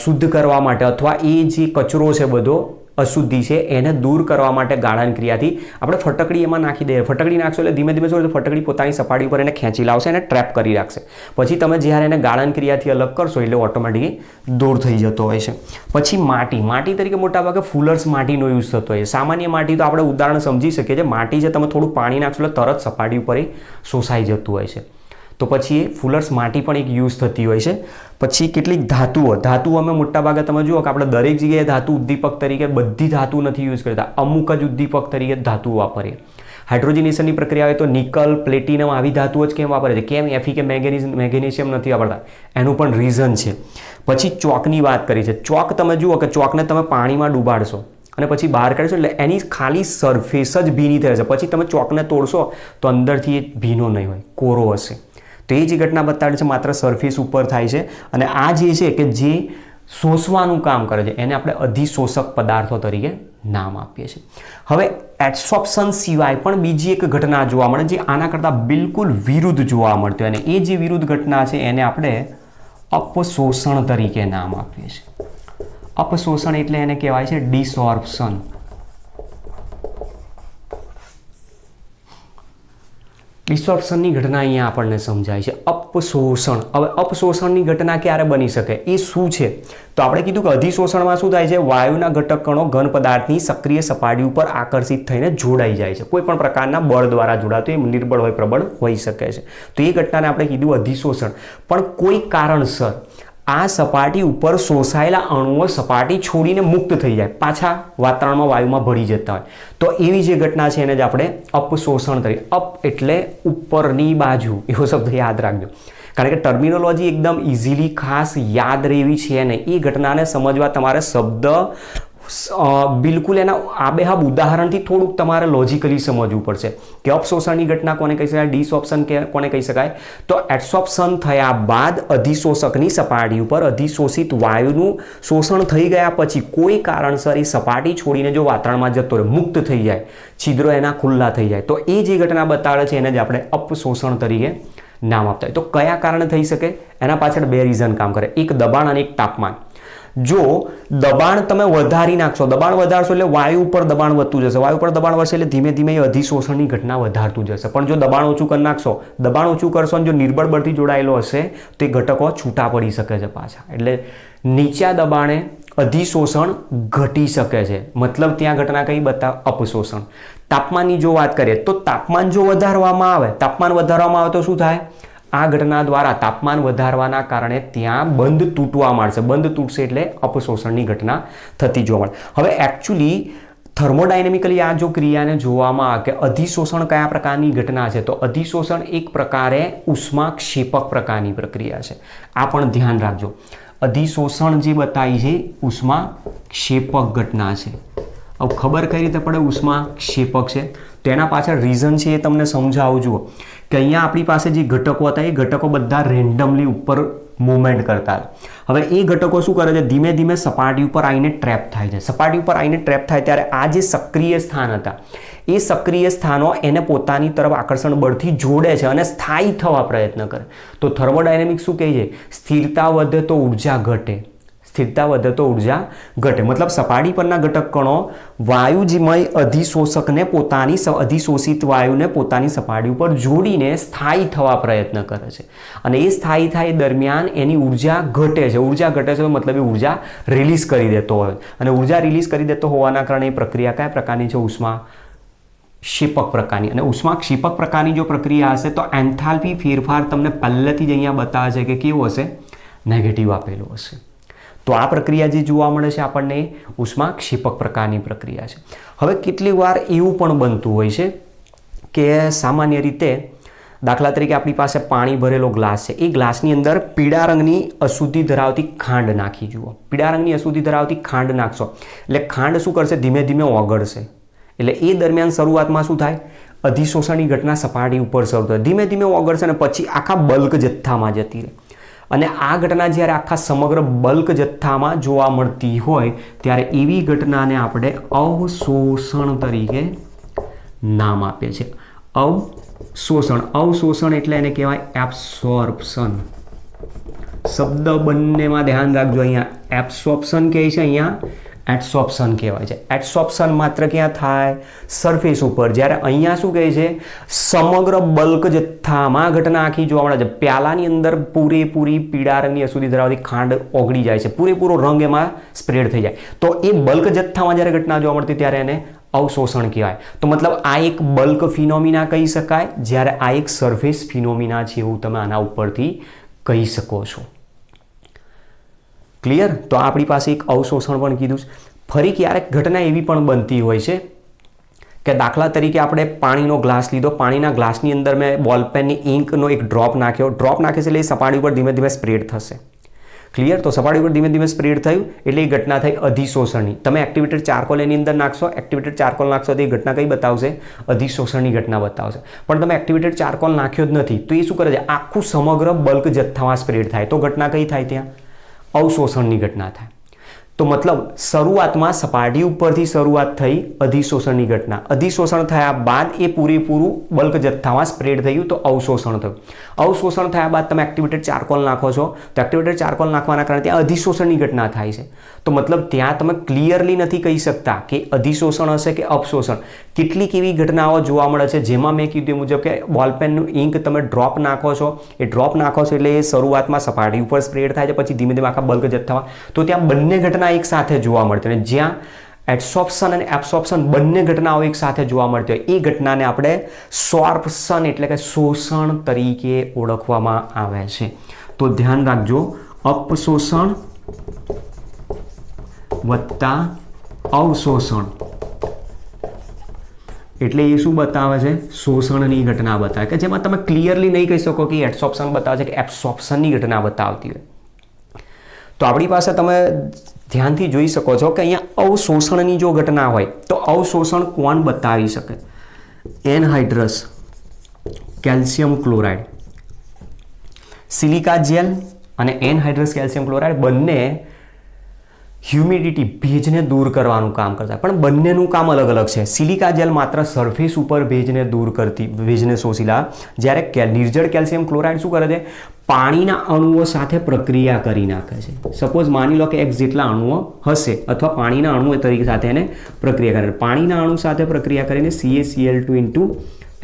શુદ્ધ કરવા માટે અથવા એ જે કચરો છે બધો અશુદ્ધિ છે એને દૂર કરવા માટે ગાળણ ક્રિયાથી આપણે ફટકડી એમાં નાખી દઈએ. ફટકડી નાખશો એટલે ધીમે ધીમે શું ફટકડી પોતાની સપાટી ઉપર એને ખેંચી લાવશે અને ટ્રેપ કરી રાખશે. પછી તમે જ્યારે એને ગાળણ ક્રિયાથી અલગ કરશો એટલે ઓટોમેટિકલી દૂર થઈ જતો હોય છે. પછી માટી તરીકે મોટાભાગે ફૂલર્સ માટીનો યુઝ થતો હોય છે. સામાન્ય માટી તો આપણે ઉદાહરણ સમજી શકીએ છીએ. માટી છે તમે થોડું પાણી નાખશો એટલે તરત સપાટી ઉપર એ શોષાઈ જતું હોય છે. તો પછી એ ફૂલર્સ માટી પણ એક યુઝ થતી હોય છે. પછી કેટલીક ધાતુઓ અમે મોટાભાગે તમે જુઓ કે આપણે દરેક જગ્યાએ ધાતુ ઉદ્દીપક તરીકે બધી ધાતુ નથી યુઝ કરતા, અમુક જ ઉદ્દીપક તરીકે ધાતુઓ વાપરીએ. હાઇડ્રોજનેશનની પ્રક્રિયા હોય તો નિકલ, પ્લેટિનમ આવી ધાતુઓ જ કેમ વાપરે છે? કેમ Fe કે મેગ્નેશિયમ નથી વાપરતા? એનું પણ રીઝન છે. પછી ચોકની વાત કરી છે. ચોક તમે જુઓ કે ચોકને તમે પાણીમાં ડૂબાડશો અને પછી બહાર કાઢશો એટલે એની ખાલી સરફેસ જ ભીની થઈ જશે. પછી તમે ચોકને તોડશો તો અંદરથી એ ભીનો નહીં હોય, કોરો હશે. તો એ જે ઘટના બતાડે છે માત્ર સરફેસ ઉપર થાય છે અને આ જે છે કે જે શોષવાનું કામ કરે છે એને આપણે અધિશોષક પદાર્થો તરીકે નામ આપીએ છીએ. હવે એબ્સોર્પ્શન સિવાય પણ બીજી એક ઘટના જોવા મળે જે આના કરતાં બિલકુલ વિરુદ્ધ જોવા મળતી હોય અને એ જે વિરુદ્ધ ઘટના છે એને આપણે અપશોષણ તરીકે નામ આપીએ છીએ. અપશોષણ એટલે એને કહેવાય છે ડિસોર્પ્શન. ડિસોર્પ્શનની ઘટના અહીંયા આપણને સમજાય છે. અપશોષણ. હવે અપશોષણની ઘટના ક્યારે બની શકે? એ શું છે? તો આપણે કીધું કે અધિશોષણમાં શું થાય છે? વાયુના ઘટક કણો ઘન પદાર્થની સક્રિય સપાટી ઉપર આકર્ષિત થઈને જોડાઈ જાય છે. કોઈ પણ પ્રકારના બળ દ્વારા જોડાતો, એ નિર્બળ હોય પ્રબળ હોઈ શકે છે. તો એ ઘટનાને આપણે કીધું અધિશોષણ. પણ કોઈ કારણસર આ સપાટી ઉપર શોષાયેલા અણુઓ સપાટી છોડીને મુક્ત થઈ જાય, પાછા વાતાવરણમાં વાયુમાં ભળી જતા હોય તો એવી જે ઘટના છે એને જ આપણે અપશોષણ તરીકે. અપ એટલે ઉપરની બાજુ, એવો શબ્દ યાદ રાખજો કારણ કે ટર્મિનોલોજી એકદમ ઇઝીલી ખાસ યાદ રહેવી છે ને એ ઘટનાને સમજવા તમારે શબ્દ બિલકુલ એના આબેહાબ ઉદાહરણથી થોડુંક તમારે લોજિકલી સમજવું પડશે કે અપશોષણની ઘટના કોને કહી શકાય, ડિસઓપ્શન કોને કહી શકાય. તો એબ્સોર્પ્શન થયા બાદ અધિશોષકની સપાટી ઉપર અધિશોષિત વાયુનું શોષણ થઈ ગયા પછી કોઈ કારણસર એ સપાટી છોડીને જો વાતાવરણમાં જતો રહે, મુક્ત થઈ જાય, છિદ્રો એના ખુલ્લા થઈ જાય તો એ જે ઘટના બતાડે છે એને જ આપણે અપશોષણ તરીકે નામ આપતા હોય. તો કયા કારણે થઈ શકે? એના પાછળ બે રીઝન કામ કરે, એક દબાણ અને એક તાપમાન. જો દબાણ તમે વધારી નાખશો, દબાણ વધારશો એટલે વાયુ ઉપર દબાણ વધતું જશે, વાયુ ઉપર દબાણ વધશે એટલે ધીમે ધીમે એ અધિશોષણની ઘટના વધારતું જશે. પણ જો દબાણ ઓછું કરી નાખશો, દબાણ ઓછું કરશો અને જો નિર્બળ બળથી જોડાયેલો હશે તો એ ઘટકો છૂટા પડી શકે છે પાછા. એટલે નીચા દબાણે અધિશોષણ ઘટી શકે છે, મતલબ ત્યાં ઘટના કઈ બતાવ? અપશોષણ. તાપમાનની જો વાત કરીએ તો તાપમાન જો વધારવામાં આવે, તાપમાન વધારવામાં આવે તો શું થાય? આ ઘટના દ્વારા તાપમાન વધારવાના કારણે ત્યાં બંધ તૂટવા માંડશે. બંધ તૂટશે એટલે અપશોષણની ઘટના થતી જોવા મળે. હવે એકચ્યુઅલી થર્મોડાયનેમિકલી આ જો ક્રિયાને જોવામાં આવે કે અધિશોષણ કયા પ્રકારની ઘટના છે, તો અધિશોષણ એક પ્રકારે ઉષ્માક્ષેપક પ્રકારની પ્રક્રિયા છે. આ પણ ધ્યાન રાખજો. અધિશોષણ જે બતાવી છે ઉષ્માક્ષેપક ઘટના છે. હવે ખબર કઈ રીતે પડે ઉષ્માક્ષેપક છે? તો એના પાછળ રીઝન છે એ તમને સમજાવું જુઓ કે અહીંયા આપણી પાસે જે ઘટકો હતા એ ઘટકો બધા રેન્ડમલી ઉપર મૂવમેન્ટ કરતા હતા. હવે એ ઘટકો શું કરે છે? ધીમે ધીમે સપાટી ઉપર આવીને ટ્રેપ થાય છે. સપાટી ઉપર આવીને ટ્રેપ થાય ત્યારે આ જે સક્રિય સ્થાન હતા એ સક્રિય સ્થાનો એને પોતાની તરફ આકર્ષણ બળથી જોડે છે અને સ્થાયી થવા પ્રયત્ન કરે. તો થર્મોડાયનેમિક્સ શું કહે છે? સ્થિરતા વધે તો ઉર્જા ઘટે. સ્થિરતા વધે તો ઉર્જા ઘટે. મતલબ સપાટી પરના ઘટક કણો વાયુમય અધિશોષકને પોતાની અધિશોષિત વાયુને પોતાની સપાટી ઉપર જોડીને સ્થાયી થવા પ્રયત્ન કરે છે અને એ સ્થાયી થાય દરમિયાન એની ઉર્જા ઘટે છે. ઉર્જા ઘટે છે મતલબ એ ઉર્જા રિલીઝ કરી દેતો હોય અને ઉર્જા રિલીઝ કરી દેતો હોવાના કારણે એ પ્રક્રિયા કયા પ્રકારની છે? ઉષ્માક્ષેપક પ્રકારની. અને ઉષ્માક્ષેપક પ્રકારની જો પ્રક્રિયા હશે તો એન્થાલ્પી ફેરફાર તમને પહેલેથી જ અહીંયા બતાવે છે કે કેવું હશે? નેગેટિવ આપેલું હશે. તો આ પ્રક્રિયા જે જોવા મળે છે આપણને ઉષ્માક્ષેપક પ્રકારની પ્રક્રિયા છે. હવે કેટલીક વાર એવું પણ બનતું હોય છે કે સામાન્ય રીતે દાખલા તરીકે આપણી પાસે પાણી ભરેલો ગ્લાસ છે. એ ગ્લાસની અંદર પીળા રંગની અશુદ્ધિ ધરાવતી ખાંડ નાખી જુઓ. પીળા રંગની અશુદ્ધિ ધરાવતી ખાંડ નાખશો એટલે ખાંડ શું કરશે? ધીમે ધીમે ઓગળશે. એટલે એ દરમિયાન શરૂઆતમાં શું થાય? અધિશોષણની ઘટના સપાટી ઉપર શરૂ થાય. ધીમે ધીમે ઓગળશે અને પછી આખા બલ્ક જથ્થામાં જતી રહે. અને આ ઘટના જ્યારે આખા સમગ્ર બલ્ક જથ્થામાં જોવા મળતી હોય ત્યારે એવી ઘટનાને આપણે અવશોષણ તરીકે નામ આપીએ છીએ. અવશોષણ એટલે એને કહેવાય એબ્સોર્પ્શન. શબ્દ બંનેમાં ધ્યાન રાખજો. અહીંયા એબ્સોર્પ્શન કહે છે, અહીંયા એડસોર્પ્શન કહેવાય છે. એડસોર્પ્શન માત્ર ક્યાં થાય? સરફેસ ઉપર. જ્યારે અહીંયા શું કહે છે? સમગ્ર બલ્ક જથ્થામાં ઘટના આખી જોવા મળે છે. પ્યાલાની અંદર પૂરેપૂરી પીળા રંગની અશુદ્ધિ ધરાવતી ખાંડ ઓગળી જાય છે. પૂરેપૂરો રંગ એમાં સ્પ્રેડ થઈ જાય. તો એ બલ્ક જથ્થામાં જ્યારે ઘટના જોવા મળતી ત્યારે એને અવશોષણ કહેવાય. તો મતલબ આ એક બલ્ક ફિનોમિના કહી શકાય, જ્યારે આ એક સરફેસ ફિનોમિના છે એવું તમે આના ઉપરથી કહી શકો છો. ક્લિયર? તો આપણી પાસે એક અવશોષણ પણ કીધું છે. ફરી ક્યારેક ઘટના એવી પણ બનતી હોય છે કે દાખલા તરીકે આપણે પાણીનો ગ્લાસ લીધો. પાણીના ગ્લાસની અંદર મેં બોલપેનની ઇંકનો એક ડ્રોપ નાખ્યો. ડ્રોપ નાખે છે એટલે એ સપાટી ઉપર ધીમે ધીમે સ્પ્રેડ થશે. ક્લિયર? તો સપાટી ઉપર ધીમે ધીમે સ્પ્રેડ થયું એટલે એ ઘટના થઈ અધિશોષણની. તમે એક્ટિવેટેડ ચારકોલ એની અંદર નાખશો. એક્ટિવેટેડ ચારકોલ નાખશો તો એ ઘટના કઈ બતાવશે? અધિશોષણની ઘટના બતાવશે. પણ તમે એક્ટિવેટેડ ચારકોલ નાખ્યો જ નથી તો એ શું કરે છે? આખું સમગ્ર બલ્ક જથ્થામાં સ્પ્રેડ થાય. તો ઘટના કઈ થાય? ત્યાં અવશોષણની ઘટના થાય. તો મતલબ શરૂઆતમાં સપાટી ઉપરથી શરૂઆત થઈ અધિશોષણની ઘટના. અધિશોષણ થયા બાદ એ પૂરેપૂરું બલ્ક જથ્થામાં સ્પ્રેડ થયું તો અવશોષણ થયું. અવશોષણ થયા બાદ તમે એક્ટિવેટેડ ચારકોલ નાખો છો તો એક્ટિવેટેડ ચારકોલ નાખવાના કારણે ત્યાં અધિશોષણની ઘટના થાય છે. તો મતલબ ત્યાં તમે ક્લિયરલી નથી કહી શકતા કે અધિશોષણ હશે કે અપશોષણ. કેટલીક એવી ઘટનાઓ જોવા મળે છે જેમાં મેં કીધું મુજબ કે બોલપેનનું ઇંક તમે ડ્રોપ નાખો છો. એ ડ્રોપ નાખો છો એટલે એ શરૂઆતમાં સપાટી ઉપર સ્પ્રેડ થાય છે, પછી ધીમે ધીમે આખા બલ્ક જથ્થામાં. તો ત્યાં બંને ઘટના એક સાથે જોવા મળતી હોય. જ્યાં એડસોર્પ્શન અને એબ્સોર્પ્શન બંને ઘટનાઓ એક સાથે જોવા મળતી હોય એ ઘટનાને આપણે સોર્પ્શન એટલે કે શોષણ તરીકે ઓળખવામાં આવે છે. તો ધ્યાન રાખજો, અપશોષણ વત્તા અવશોષણ એટલે એ શું બતાવે છે? શોષણની ઘટના બતાવે કે જેમાં તમે ક્લિયરલી નહીં કહી શકો કે એડસોર્પ્શન બતાવે છે કે એબ્સોર્પ્શનની ઘટના બતાવતી હોય. તો આપણી પાસે તમે ધ્યાનથી જોઈ શકો છો કે અહીંયા અવશોષણની જો ઘટના હોય તો અવશોષણ કોણ બતાવી શકે? એનહાઇડ્રસ કેલ્શિયમ ક્લોરાઇડ. સિલિકા જેલ અને એનહાઇડ્રસ કેલ્શિયમ ક્લોરાઇડ બંને હ્યુમિડિટી ભેજને દૂર કરવાનું કામ કરતા, પણ બંનેનું કામ અલગ અલગ છે. સિલિકા જેલ માત્ર સરફેસ ઉપર ભેજને દૂર કરતી, ભેજને શોષી લે, જ્યારે નિર્જળ કેલ્શિયમ ક્લોરાઇડ શું કરે છે? પાણીના અણુઓ સાથે પ્રક્રિયા કરી નાખે છે. સપોઝ માની લો કે એક જેટલા અણુઓ હશે અથવા પાણીના અણુ તરીકે સાથે એને પ્રક્રિયા કરે. પાણીના અણુ સાથે પ્રક્રિયા કરીને CaCl2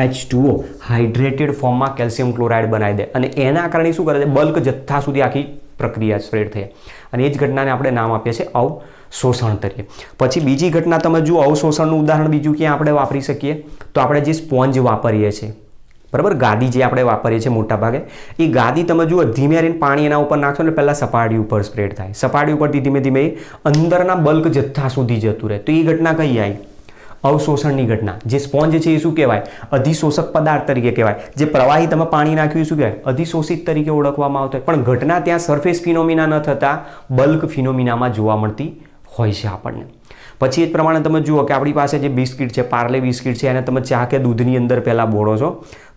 H2O હાઇડ્રેટેડ ફોર્મમાં કેલ્શિયમ ક્લોરાઇડ બનાવી દે અને એના કારણે શું કરે છે? બલ્ક જથ્થા સુધી આખી પ્રક્રિયા સ્પ્રેડ થઈ અને એ જ ઘટનાને આપણે નામ આપીએ છીએ અવશોષણ તરીકે. પછી બીજી ઘટના તમે જુઓ, અવશોષણનું ઉદાહરણ બીજું ક્યાં આપણે વાપરી શકીએ? તો આપણે જે સ્પોન્જ વાપરીએ છીએ બરાબર, ગાદી જે આપણે વાપરીએ છીએ મોટા ભાગે, એ ગાદી તમે જુઓ ધીમે રહીને પાણી એના ઉપર નાખશો એટલે પહેલાં સપાટી ઉપર સ્પ્રેડ થાય, સપાટી ઉપરથી ધીમે ધીમે અંદરના બલ્ક જથ્થા સુધી જતું રહે. તો એ ઘટના કઈ આવી? અવશોષણની ઘટના. જે સ્પોન્જ છે એ શું કહેવાય? અધિશોષક પદાર્થ તરીકે કહેવાય. જે પ્રવાહી તમે પાણી નાખ્યું એ શું કહેવાય? અધિશોષિત તરીકે ઓળખવામાં આવતો હોય. પણ ઘટના ત્યાં સરફેસ ફિનોમિના ન થતાં બલ્ક ફિનોમિનામાં જોવા મળતી હોય છે આપણને. પછી એ જ પ્રમાણે તમે જુઓ કે આપણી પાસે જે બિસ્કિટ છે, પાર્લે બિસ્કિટ છે, એને તમે ચા કે દૂધની અંદર પહેલાં બોળો છો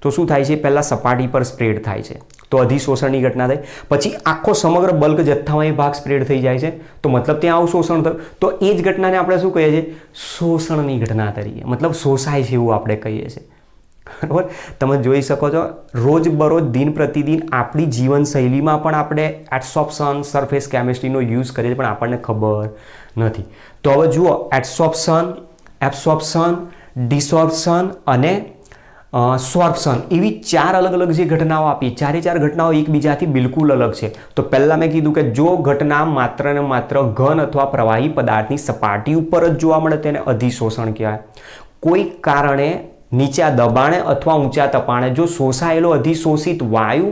તો શું થાય છે? પહેલાં સપાટી પર સ્પ્રેડ થાય છે, તો અધિશોષણની ઘટના થઈ. પછી આખો સમગ્ર બલ્ક જથ્થામાં એ ભાગ સ્પ્રેડ થઈ જાય છે, તો મતલબ ત્યાં અવશોષણ થયું. તો એ જ ઘટનાને આપણે શું કહીએ છીએ? શોષણની ઘટના તરીકે, મતલબ શોષાય છે એવું આપણે કહીએ છીએ. બરાબર, તમે જોઈ શકો છો રોજબરોજ દિન પ્રતિદિન આપણી જીવનશૈલીમાં પણ આપણે એડસોર્પ્શન, સરફેસ કેમિસ્ટ્રીનો યુઝ કરીએ પણ આપણને ખબર નથી. તો હવે જુઓ, એબ્સોર્પ્શન, ડિસોર્પ્શન અને સોર્પ્શન, એવી 4 અલગ અલગ જે ઘટનાઓ આપી, ચારે 4 ઘટનાઓ એકબીજાથી બિલકુલ અલગ છે. તો પહેલાં મેં કીધું કે જો ઘટના માત્ર ને માત્ર ઘન અથવા પ્રવાહી પદાર્થની સપાટી ઉપર જ જોવા મળે તેને અધિશોષણ કહેવાય. કોઈ કારણે નીચા દબાણે અથવા ઊંચા તપાણે જો શોષાયેલો અધિશોષિત વાયુ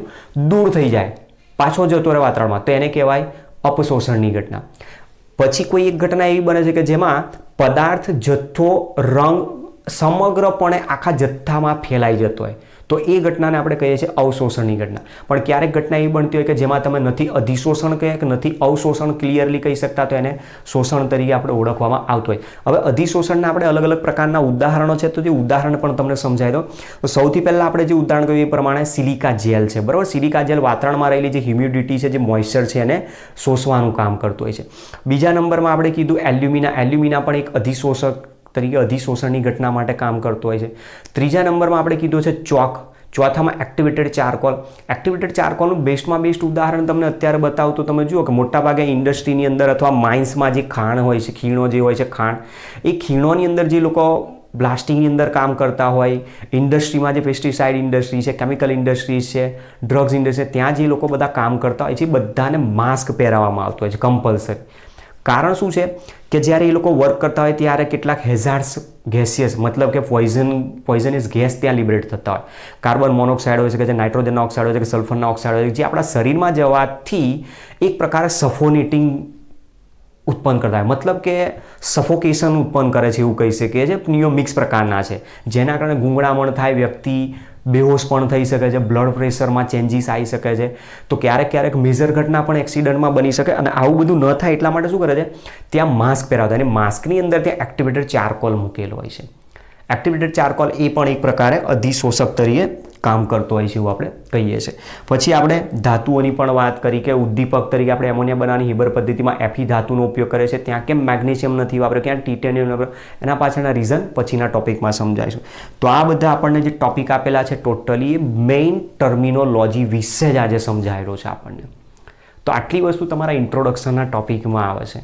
દૂર થઈ જાય, પાછો જતો રહે વાતાવરણમાં, તો એને કહેવાય અપશોષણની ઘટના. પછી કોઈ એક ઘટના એવી બને છે કે જેમાં પદાર્થ, જથ્થો, રંગ સમગ્રપણે આખા જથ્થામાં ફેલાઈ જતો હોય, તો એ ઘટનાને આપણે કહીએ છીએ અવશોષણની ઘટના. પણ ક્યારેક ઘટના એવી બનતી હોય કે જેમાં તમે નથી અધિશોષણ કહે કે નથી અવશોષણ ક્લિયરલી કહી શકતા, તો એને શોષણ તરીકે આપણે ઓળખવામાં આવતું હોય. હવે અધિશોષણના આપણે અલગ અલગ પ્રકારના ઉદાહરણો છે, તો જે ઉદાહરણ પણ તમને સમજાવી દો. તો સૌથી પહેલાં આપણે જે ઉદાહરણ કહ્યું એ પ્રમાણે સિલિકા જેલ છે. બરાબર, સિલિકા જેલ વાતાવરણમાં રહેલી જે હ્યુમિડિટી છે, જે મોઇશ્ચર છે, એને શોષવાનું કામ કરતું હોય છે. બીજા નંબરમાં આપણે કીધું એલ્યુમિના પણ એક અધિશોષક તરીકે અધિશોષણની ઘટના માટે કામ કરતો હોય છે. ત્રીજા નંબરમાં આપણે કીધું છે ચોક. ચોથામાં એક્ટિવેટેડ ચારકોલ. એક્ટિવેટેડ ચારકોલનું બેસ્ટમાં બેસ્ટ ઉદાહરણ તમને અત્યારે બતાવું તો તમે જુઓ કે મોટાભાગે ઇન્ડસ્ટ્રીની અંદર અથવા માઇન્સમાં જે ખાણ હોય છે, ખીણો જે હોય છે, ખાણ, એ ખીણોની અંદર જે લોકો બ્લાસ્ટિંગની અંદર કામ કરતા હોય, ઇન્ડસ્ટ્રીમાં જે પેસ્ટિસાઇડ ઇન્ડસ્ટ્રી છે, કેમિકલ ઇન્ડસ્ટ્રીઝ છે, ડ્રગ્સ ઇન્ડસ્ટ્રી, ત્યાં જે લોકો બધા કામ કરતા હોય છે, બધાને માસ્ક પહેરાવવામાં આવતું હોય છે કમ્પલસરી. કારણ શું છે કે જ્યારે એ લોકો વર્ક કરતા હોય ત્યારે કેટલાક હેઝાર્ડ્સ ગેસિયસ, મતલબ કે પોઈઝનસ ગેસ ત્યાં લિબરેટ થતા હોય. કાર્બન મોનોક્સાઇડ હોય છે, કે જે નાઇટ્રોજનના ઓક્સાઇડ હોય છે, કે સલ્ફરના ઓક્સાઇડ હોય છે, જે આપણા શરીરમાં જવાથી એક પ્રકારે સફોનેટિંગ ઉત્પન્ન કરતા હોય, મતલબ કે સફોકેશન ઉત્પન્ન કરે છે એવું કહી શકીએ છીએ. પ્નિયોમિક્સ પ્રકારના છે, જેના કારણે ગૂંગળામણ થાય, વ્યક્તિ બેહોશ પણ થઈ શકે છે, બ્લડ પ્રેશરમાં ચેન્જીસ આવી શકે છે. તો ક્યારેક મેજર ઘટના પણ એક્સિડન્ટમાં બની શકે. અને આવું બધું ન થાય એટલા માટે શું કરે છે? ત્યાં માસ્ક પહેરાવતા, અને માસ્કની અંદર ત્યાં એક્ટિવેટેડ ચારકોલ મૂકેલો હોય છે. એક્ટિવેટેડ ચારકોલ એ પણ એક પ્રકારે અધિશોષક તરીકે કામ કરતો હોય છે એવું આપણે કહીએ છીએ. પછી આપણે ધાતુઓની પણ વાત કરી કે ઉદ્દીપક તરીકે આપણે એમોનિયા બનાવવાની હિબર પદ્ધતિમાં Fe ધાતુનો ઉપયોગ કરે છે. ત્યાં કેમ મેગ્નેશિયમ નથી વાપર્યો, ક્યાં ટિટેનિયમ વાપર્યો, એના પાછળના રીઝન પછીના ટોપિકમાં સમજાવીશું. તો આ બધા આપણને જે ટોપિક આપેલા છે ટોટલી મેઇન ટર્મિનોલોજી વિશે જ આજે સમજાયેલો છે આપણને. તો આટલી વસ્તુ તમારા ઇન્ટ્રોડક્શનના ટોપિકમાં આવે છે.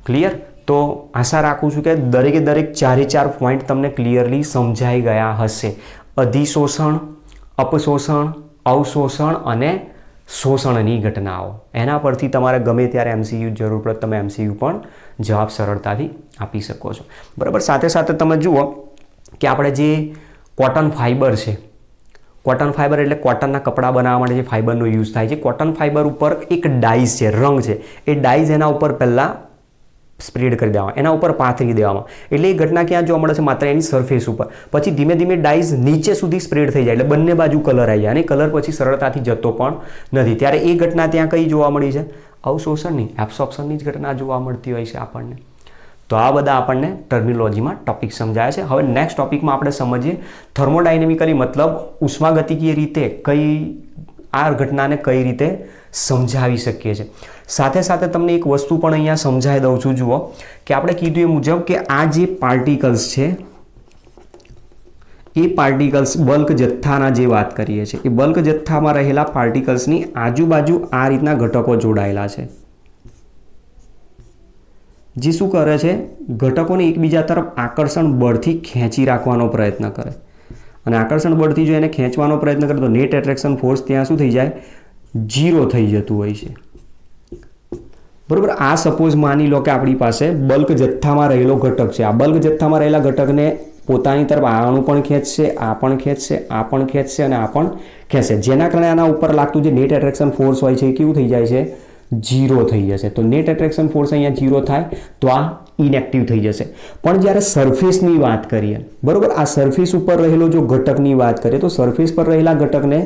ક્લિયર? તો આશા રાખું છું કે દરેક 4 પોઈન્ટ તમને ક્લિયરલી સમજાઈ ગયા હશે. અધિશોષણ, અપશોષણ, અવશોષણ અને શોષણની ઘટનાઓ. એના પરથી તમારે ગમે ત્યારે MCQ જરૂર પડે તમે MCQ પણ જવાબ સરળતાથી આપી શકો છો. બરાબર, સાથે સાથે તમે જુઓ કે આપણે જે કોટન ફાઇબર છે, કોટન ફાઇબર એટલે કોટનના કપડાં બનાવવા માટે જે ફાઇબરનો યુઝ થાય છે, કોટન ફાઇબર ઉપર એક ડાઈઝ છે, રંગ છે, એ ડાઈઝ એના ઉપર પહેલાં સ્પ્રેડ કરી દેવામાં, એના ઉપર પાથરી દેવામાં. એટલે એ ઘટના ક્યાં જોવા મળે છે? માત્ર એની સરફેસ ઉપર. પછી ધીમે ધીમે ડાઈઝ નીચે સુધી સ્પ્રેડ થઈ જાય, એટલે બંને બાજુ કલર આવી જાય, અને કલર પછી સરળતાથી જતો પણ નથી. ત્યારે એ ઘટના ત્યાં કઈ જોવા મળી છે? અવશોષણની, એબ્સોર્પ્શનની જ ઘટના જોવા મળતી હોય છે આપણને. તો આ બધા આપણને ટર્મિનોલોજીમાં ટોપિક સમજાય છે. હવે નેક્સ્ટ ટોપિકમાં આપણે સમજીએ થર્મોડાયનેમિકલી, મતલબ ઉષ્માગતિકીય રીતે કઈ આ ઘટનાને કઈ રીતે સમજાવી શકીએ છીએ. સાથે સાથે તમને એક વસ્તુ પણ અહીંયા સમજાવી દઉં છું. જુઓ કે આપણે કીધું એ મુજબ કે આ જે પાર્ટિકલ્સ છે, એ પાર્ટિકલ્સ બલ્ક જથ્થાના જે વાત કરીએ છીએ, એ બલ્ક જથ્થામાં રહેલા પાર્ટિકલ્સની આજુબાજુ આ રીતના ઘટકો જોડાયેલા છે, જે શું કરે છે? ઘટકોને એકબીજા તરફ આકર્ષણ બળથી ખેંચી રાખવાનો પ્રયત્ન કરે. અને આકર્ષણ બળથી જો એને ખેંચવાનો પ્રયત્ન કરે તો નેટ એટ્રેક્શન ફોર્સ ત્યાં શું થઈ જાય? 0 થઈ જતું હોય છે. બરાબર, આ સપોઝ માની લો કે આપણી પાસે બલ્ક જથ્થામાં રહેલો ઘટક છે. આ બલ્ક જથ્થામાં રહેલા ઘટકને પોતાની તરફ આ અણુ પણ ખેંચશે, આ પણ ખેંચશે, આ પણ ખેંચશે અને આ પણ ખેંચશે, જેના કારણે આના ઉપર લાગતું જે નેટ એટ્રેક્શન ફોર્સ હોય છે એ કેવું થઈ જાય છે? 0 થઈ જશે. તો નેટ એટ્રેક્શન ફોર્સ અહીંયા 0 થાય તો આ ઇનએક્ટિવ થઈ જશે. પણ જ્યારે સરફેસની વાત કરીએ, બરોબર, આ સરફેસ ઉપર રહેલો જો ઘટકની વાત કરીએ તો સરફેસ પર રહેલા ઘટકને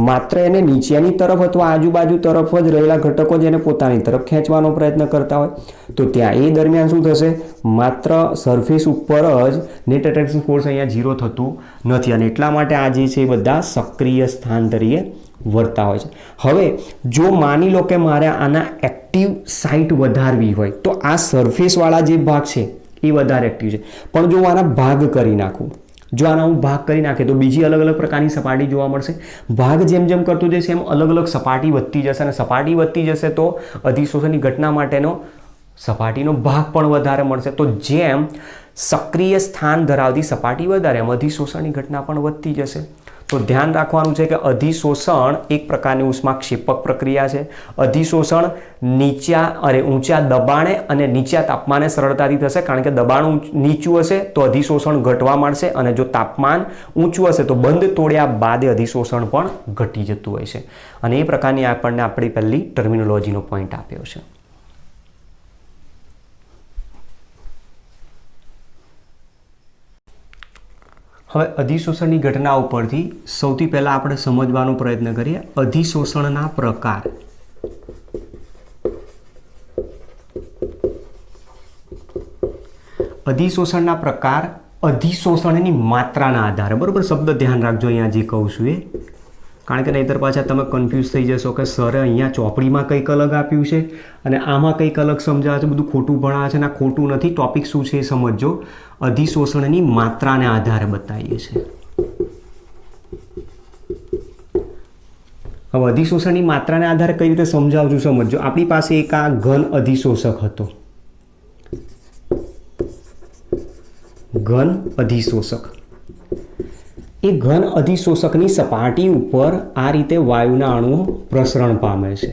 માત્ર એને નીચેની તરફ અથવા આજુબાજુ તરફ જ રહેલા ઘટકો જેને પોતાની તરફ ખેંચવાનો પ્રયત્ન કરતા હોય તો ત્યાં એ દરમિયાન શું થશે? માત્ર સરફેસ ઉપર જ નેટ એટ્રેક્શન ફોર્સ અહીંયા 0 થતું નથી અને એટલા માટે આ જે છે એ બધા સક્રિય સ્થાન તરીકે વર્તા હોય છે. હવે જો માની લો કે મારે આના એક્ટિવ સાઇટ વધારવી હોય તો આ સરફેસવાળા જે ભાગ છે એ વધારે એક્ટિવ છે. પણ જો હું આના ભાગ કરી નાખું, જો આના હું ભાગ કરી નાખે તો બીજી અલગ અલગ પ્રકારની સપાટી જોવા મળશે. ભાગ જેમ જેમ કરતું જશે એમ અલગ અલગ સપાટી વધતી જશે અને સપાટી વધતી જશે તો અધિશોષણની ઘટના માટેનો સપાટીનો ભાગ પણ વધારે મળશે. તો જેમ સક્રિય સ્થાન ધરાવતી સપાટી વધારે એમ અધિશોષણની ઘટના પણ વધતી જશે. તો ધ્યાન રાખવાનું છે કે અધિશોષણ એક પ્રકારની ઉષ્માક્ષેપક પ્રક્રિયા છે. અધિશોષણ ઊંચા દબાણે અને નીચા તાપમાને સરળતાથી થશે, કારણ કે દબાણ નીચું હશે તો અધિશોષણ ઘટવા માંડશે અને જો તાપમાન ઊંચું હશે તો બંધ તોડ્યા બાદ અધિશોષણ પણ ઘટી જતું હોય છે. અને એ પ્રકારની આપણને આપણી પહેલી ટર્મિનોલોજીનો પોઈન્ટ આપ્યો છે. હવે અધિશોષણની ઘટના ઉપરથી સૌથી પહેલાં આપણે સમજવાનો પ્રયત્ન કરીએ અધિશોષણના પ્રકાર. અધિશોષણના પ્રકાર અધિશોષણની માત્રાના આધારે, બરોબર, શબ્દ ધ્યાન રાખજો અહીંયા જે કહું છું એ, કારણ કે નહીંતર પાછા તમે કન્ફ્યુઝ થઈ જશો કે સરે અહીંયા ચોપડીમાં કંઈક અલગ આપ્યું છે અને આમાં કંઈક અલગ સમજાવે છે, બધું ખોટું ભણાવે છે. અને આ ખોટું નથી, ટોપિક શું છે એ સમજજો. અધિશોષણની માત્રાને આધારે બતાવીએ છીએ. હવે અધિશોષણની માત્રાને આધારે કઈ રીતે સમજાવું છું સમજજો. આપણી પાસે એક આ ઘન અધિશોષક હતો, ઘન અધિશોષક. એ ઘન અધિશોષકની સપાટી ઉપર આ રીતે વાયુના અણુઓ પ્રસરણ પામે છે,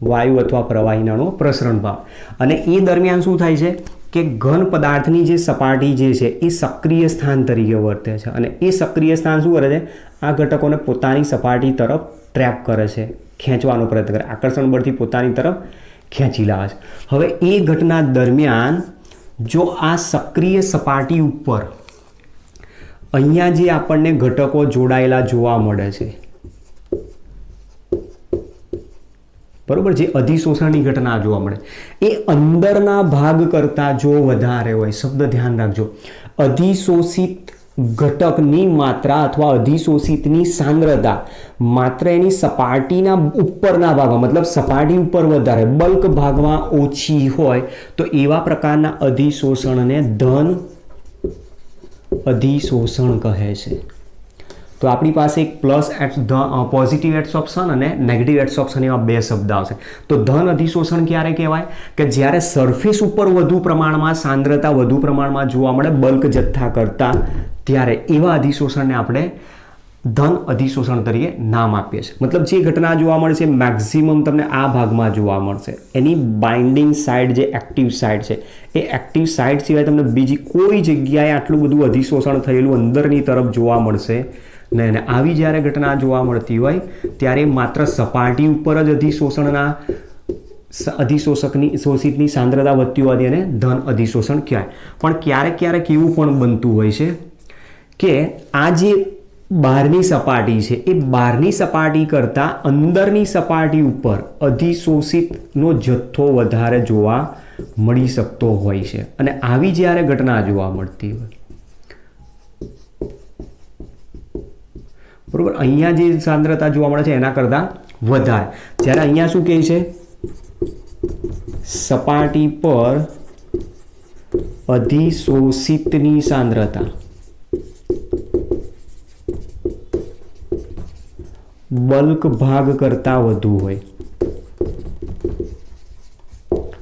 વાયુ અથવા પ્રવાહીના અણુઓ પ્રસરણ પામે અને એ દરમિયાન શું થાય છે કે ઘન પદાર્થની જે સપાટી જે છે એ સક્રિય સ્થાન તરીકે વર્તે છે અને એ સક્રિય સ્થાન શું કરે છે? આ ઘટકોને પોતાની સપાટી તરફ ટ્રેપ કરે છે, ખેંચવાનો પ્રયત્ન કરે, આકર્ષણ બળથી પોતાની તરફ ખેંચી લાવે છે. હવે એ ઘટના દરમિયાન જો આ સક્રિય સપાટી ઉપર અહીંયા જે આપણને ઘટકો જોડાયેલા જોવા મળે છે, બરોબર, જે અધિશોષણની ઘટના જોવા મળે એ અંદરના ભાગ કરતાં જો વધારે હોય, શબ્દ ધ્યાન રાખજો, અધિશોષિત ઘટકની માત્રા અથવા અધિશોષિતની સાંદ્રતા માત્ર એની સપાટીના ઉપરના ભાગમાં, મતલબ સપાટી ઉપર વધારે, બલ્ક ભાગમાં ઓછી હોય તો એવા પ્રકારના અધિશોષણને ધન અધિશોષણ કહે છે. તો આપણી પાસે એક પોઝિટિવ એડસોર્પ્શન અને નેગેટિવ એડસોર્પ્શન એવા બે શબ્દ આવશે. તો ધન અધિશોષણ ક્યારે કહેવાય? કે જ્યારે સરફેસ ઉપર વધુ પ્રમાણમાં સાંદ્રતા વધુ પ્રમાણમાં જોવા મળે બલ્ક જથ્થા કરતાં, ત્યારે એવા અધિશોષણને આપણે ધન અધિશોષણ તરીકે નામ આપીએ છીએ. મતલબ જે ઘટના જોવા મળશે મેક્સિમમ તમને આ ભાગમાં જોવા મળશે. એની બાઇન્ડિંગ સાઇડ જે એક્ટિવ સાઇડ છે એ એક્ટિવ સાઇડ સિવાય તમને બીજી કોઈ જગ્યાએ આટલું બધું અધિશોષણ થયેલું અંદરની તરફ જોવા મળશે નહીં. અને આવી જ્યારે ઘટના જોવા મળતી હોય ત્યારે માત્ર સપાટી ઉપર જ અધિશોષિતની સાંદ્રતા વધતી હોવાથી એને ધન અધિશોષણ કહેવાય. પણ ક્યારેક ક્યારેક એવું પણ બનતું હોય છે કે આ જે બહારની સપાટી છે એ બહારની સપાટી કરતાં અંદરની સપાટી ઉપર અધિશોષિતનો જથ્થો વધારે જોવા મળી શકતો હોય છે. અને આવી જ્યારે ઘટના જોવા મળતી હોય, બરોબર, અહીંયા જે સાંદ્રતા જોવા મળે છે એના કરતાં વધારે, જ્યારે અહીંયા શું કહે છે? સપાટી પર અધિશોષિતની સાંદ્રતા બલ્ક ભાગ કરતાં વધુ હોય,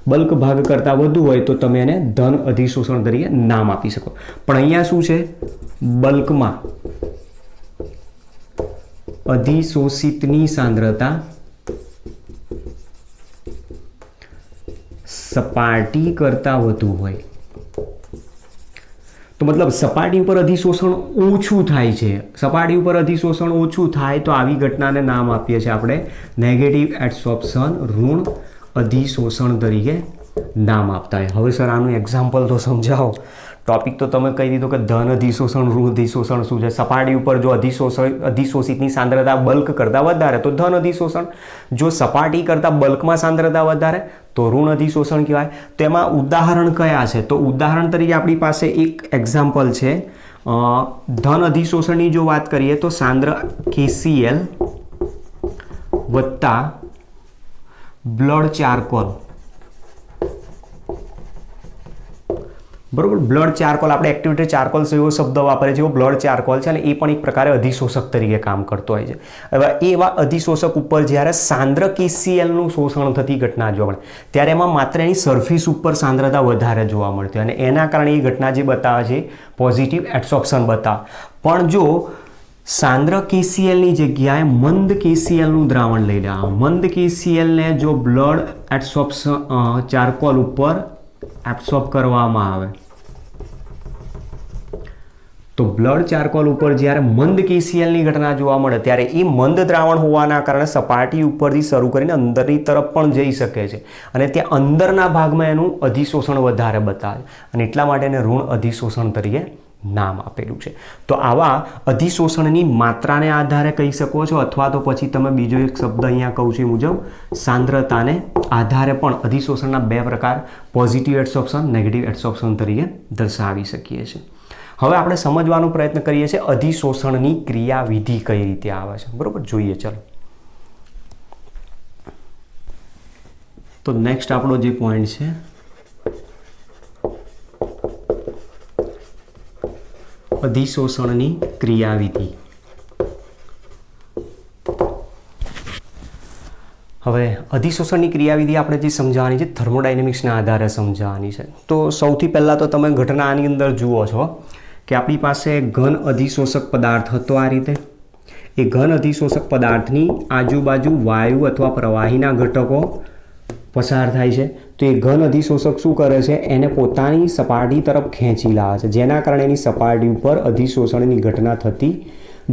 બલ્ક ભાગ કરતાં વધુ હોય તો તમે એને ધન અધિશોષણ તરીકે નામ આપી શકો. પણ અહીંયા શું છે? બલ્કમાં અધિશોષિતની સાંદ્રતા સપાટી કરતાં વધુ હોય તો મતલબ સપાટી ઉપર અધિશોષણ ઓછું થાય છે, સપાટી ઉપર અધિશોષણ ઓછું થાય તો આવી ઘટનાને નામ આપીએ છીએ આપણે નેગેટિવ એડસોર્પ્શન, ઋણ અધિશોષણ તરીકે નામ આપતા હોય. હવે સર આનું એક્ઝામ્પલ તો સમજાવો. ટોપિક તો તમે કહી દીધો કે ધન અધિશોષણ, ઋણ અધિશોષણ શું છે. સપાટી ઉપર જો અધિશોષિતની સાંદ્રતા બલ્ક કરતાં વધારે તો ધન અધિશોષણ, જો સપાટી કરતાં બલ્કમાં સાંદ્રતા વધારે તો ઋણ અધિશોષણ કહેવાય. તેમાં ઉદાહરણ કયા છે? તો ઉદાહરણ તરીકે આપણી પાસે એક એક્ઝામ્પલ છે ધન અધિશોષણની. જો વાત કરીએ તો સાંદ્ર KCl વત્તા બ્લડ ચારકોલ, બરોબર. બ્લડ ચારકોલ, આપણે એક્ટિવેટેડ ચારકોલ એવો શબ્દ વાપરે છે, એવો બ્લડ ચારકોલ છે અને એ પણ એક પ્રકારે અધિશોષક તરીકે કામ કરતો હોય છે. હવે એવા અધિશોષક ઉપર જ્યારે સાંદ્ર KClનું શોષણ થતી ઘટના જોવા મળે ત્યારે એમાં માત્ર એની સરફેસ ઉપર સાંદ્રતા વધારે જોવા મળતી હોય અને એના કારણે એ ઘટના જે બતાવે છે પોઝિટિવ એડસોર્પ્શન બતાવે. પણ જો સાંદ્ર KClની જગ્યાએ મંદ KClનું દ્રાવણ લઈ લે, મંદ KClને જો બ્લડ એડસોર્પ્શન ચારકોલ ઉપર એબ્સોર્બ કરવામાં આવે તો બ્લડ ચારકોલ ઉપર જ્યારે મંદ KClની ઘટના જોવા મળે ત્યારે એ મંદ દ્રાવણ હોવાના કારણે સપાટી ઉપરથી શરૂ કરીને અંદરની તરફ પણ જઈ શકે છે અને ત્યાં અંદરના ભાગમાં એનું અધિશોષણ વધારે બતાવે અને એટલા માટે એને ઋણ અધિશોષણ તરીકે નામ આપેલું છે. તો આવા અધિશોષણની માત્રાને આધારે કહી શકો છો અથવા તો પછી તમે બીજો એક શબ્દ અહીંયા કહું છું મુજબ સાંદ્રતાને આધારે પણ અધિશોષણના બે પ્રકાર પોઝિટિવ એડસોર્પ્શન, નેગેટિવ એડસોર્પ્શન તરીકે દર્શાવી શકીએ છીએ. હવે આપણે સમજવાનો પ્રયત્ન કરીએ છીએ અધિશોષણની ક્રિયાવિધિ કઈ રીતે આવે છે, બરોબર. જોઈએ ચલો. તો નેક્સ્ટ આપણો જે પોઈન્ટ છે અધિશોષણની ક્રિયાવિધિ. હવે અધિશોષણની ક્રિયાવિધિ આપણે જે સમજાવવાની છે થર્મોડાયનેમિક્સના આધારે સમજાવવાની છે. તો સૌથી પહેલાં તો તમે ઘટના આની અંદર જુઓ છો કે આપણી પાસે ઘન અધિશોષક પદાર્થ હતો આ રીતે. એ ઘન અધિશોષક પદાર્થની આજુબાજુ વાયુ અથવા પ્રવાહીના ઘટકો પસાર થાય છે. તો એ ઘન અધિશોષક શું કરે છે? એને પોતાની સપાટી તરફ ખેંચી લાવે છે, જેના કારણે એની સપાટી ઉપર અધિશોષણની ઘટના થતી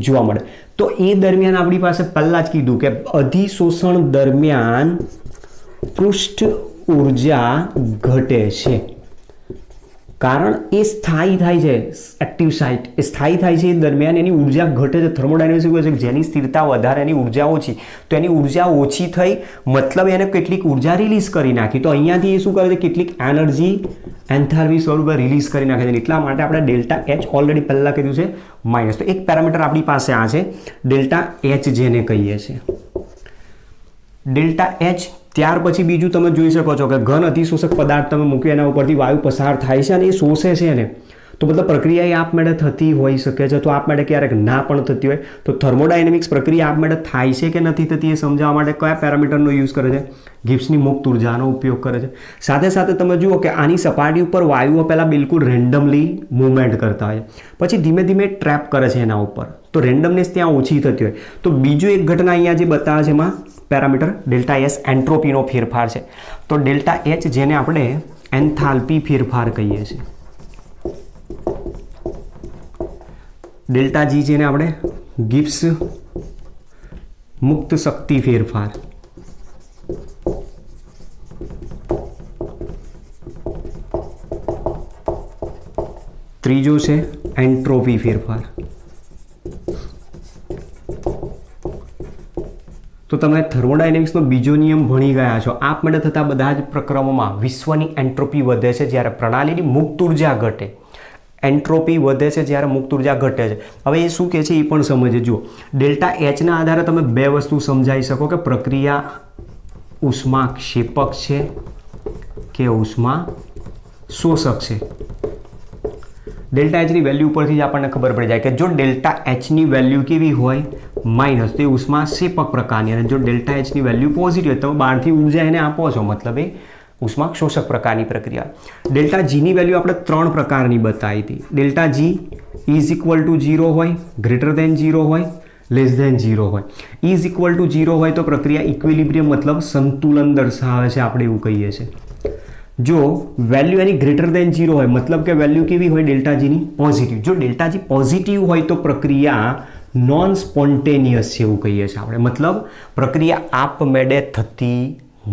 જોવા મળે. તો એ દરમિયાન આપણી પાસે પહેલાં જ કીધું કે અધિશોષણ દરમિયાન પૃષ્ઠ ઉર્જા ઘટે છે, કારણ એ સ્થાયી થાય છે. એક્ટિવ સાઇટ એ સ્થાયી થાય છે, એ દરમિયાન એની ઉર્જા ઘટે છે. થર્મોડાયનેમિક્સ એવું છે કે જેની સ્થિરતા વધારે એની ઉર્જા ઓછી, તો એની ઉર્જા ઓછી થઈ મતલબ એને કેટલીક ઉર્જા રિલીઝ કરી નાખી. તો અહીંયાથી એ શું કરે છે? કેટલીક એનર્જી એન્થાલ્પી સ્વરૂપે રિલીઝ કરી નાખે છે. એટલા માટે આપણે ડેલ્ટા એચ ઓલરેડી પહેલાં કીધું છે માઇનસ. તો એક પેરામીટર આપણી પાસે આ છે ડેલ્ટા એચ જેને કહીએ છીએ ડેલ્ટા એચ. ત્યાર પછી બીજું તમે જોઈ શકો છો કે ઘન અધિશોષક પદાર્થ તમે મૂક્યો એના ઉપરથી વાયુ પસાર થાય છે અને એ શોષે છે એને. તો મતલબ પ્રક્રિયા એ આપમેળે થતી હોઈ શકે છે, તો આપમેળે ક્યારેક ના પણ થતી હોય. તો થર્મોડાયનેમિક્સ પ્રક્રિયા આપમેળે થાય છે કે નથી થતી એ સમજાવવા માટે કયા પેરામીટરનો યુઝ કરે છે? ગિબ્સની મુક્ત ઉર્જાનો ઉપયોગ કરે છે. સાથે સાથે તમે જુઓ કે આની સપાટી ઉપર વાયુઓ પહેલાં બિલકુલ રેન્ડમલી મૂવમેન્ટ કરતા હોય, પછી ધીમે ધીમે ટ્રેપ કરે છે એના ઉપર. તો રેન્ડમનેસ ત્યાં ઓછી થતી હોય. તો બીજું એક ઘટના અહીંયા જે બતાવે છે એમાં પેરામીટર ડેલ્ટા એસ એન્ટ્રોપીનો ફેરફાર છે. તો ડેલ્ટા એચ જેને આપણે એન્થાલ્પી ફેરફાર કહીએ છીએ, ડેલ્ટા જી જેને આપણે ગિબ્સ મુક્ત શક્તિ ફેરફાર, ત્રીજો છે એન્ટ્રોપી ફેરફાર. તો તમે થર્મોડાયનેમિક્સનો બીજો નિયમ ભણી ગયા છો. આપમેળે થતા બધા જ પ્રક્રમોમાં વિશ્વની એન્ટ્રોપી વધે છે જ્યારે પ્રણાલીની મુક્ત ઉર્જા ઘટે. એન્ટ્રોપી વધે છે જ્યારે મુક્ત ઉર્જા ઘટે છે. હવે એ શું કહે છે એ પણ સમજે. જુઓ, ડેલ્ટા એચના આધારે તમે બે વસ્તુ સમજાવી શકો કે પ્રક્રિયા ઉષ્માક્ષેપક છે કે ઉષ્મા શોષક છે. ડેલ્ટા એચની વેલ્યુ ઉપરથી જ આપણને ખબર પડી જાય કે જો ડેલ્ટા એચની વેલ્યુ કેવી હોય? માઇનસ, તો એ ઉષ્માક્ષેપક પ્રકારની. અને જો ડેલ્ટા એચની વેલ્યુ પોઝિટિવ હોય તો બહારથી ઉર્જા એને આપો છો, મતલબ એ ઉષ્મા શોષક પ્રકારની પ્રક્રિયા. ડેલ્ટા જીની વેલ્યુ આપણે 3 પ્રકારની બતાવી હતી. Delta G is equal to 0 હોય, ગ્રેટર દેન 0 હોય, લેસ દેન 0 હોય. ઇઝ ઇક્વલ ટુ 0 હોય તો પ્રક્રિયા ઇક્વિલિબ્રિયમ મતલબ સંતુલન દર્શાવે છે, આપણે એવું કહીએ છીએ. જો વેલ્યુ એની ગ્રેટર દેન 0 હોય મતલબ કે વેલ્યુ કેવી હોય ડેલ્ટા જીની પોઝિટિવ. જો ડેલ્ટા જી પોઝિટિવ હોય તો પ્રક્રિયા નોન સ્પોન્ટેનિયસ છે એવું કહીએ છીએ આપણે. મતલબ પ્રક્રિયા આપમેળે થતી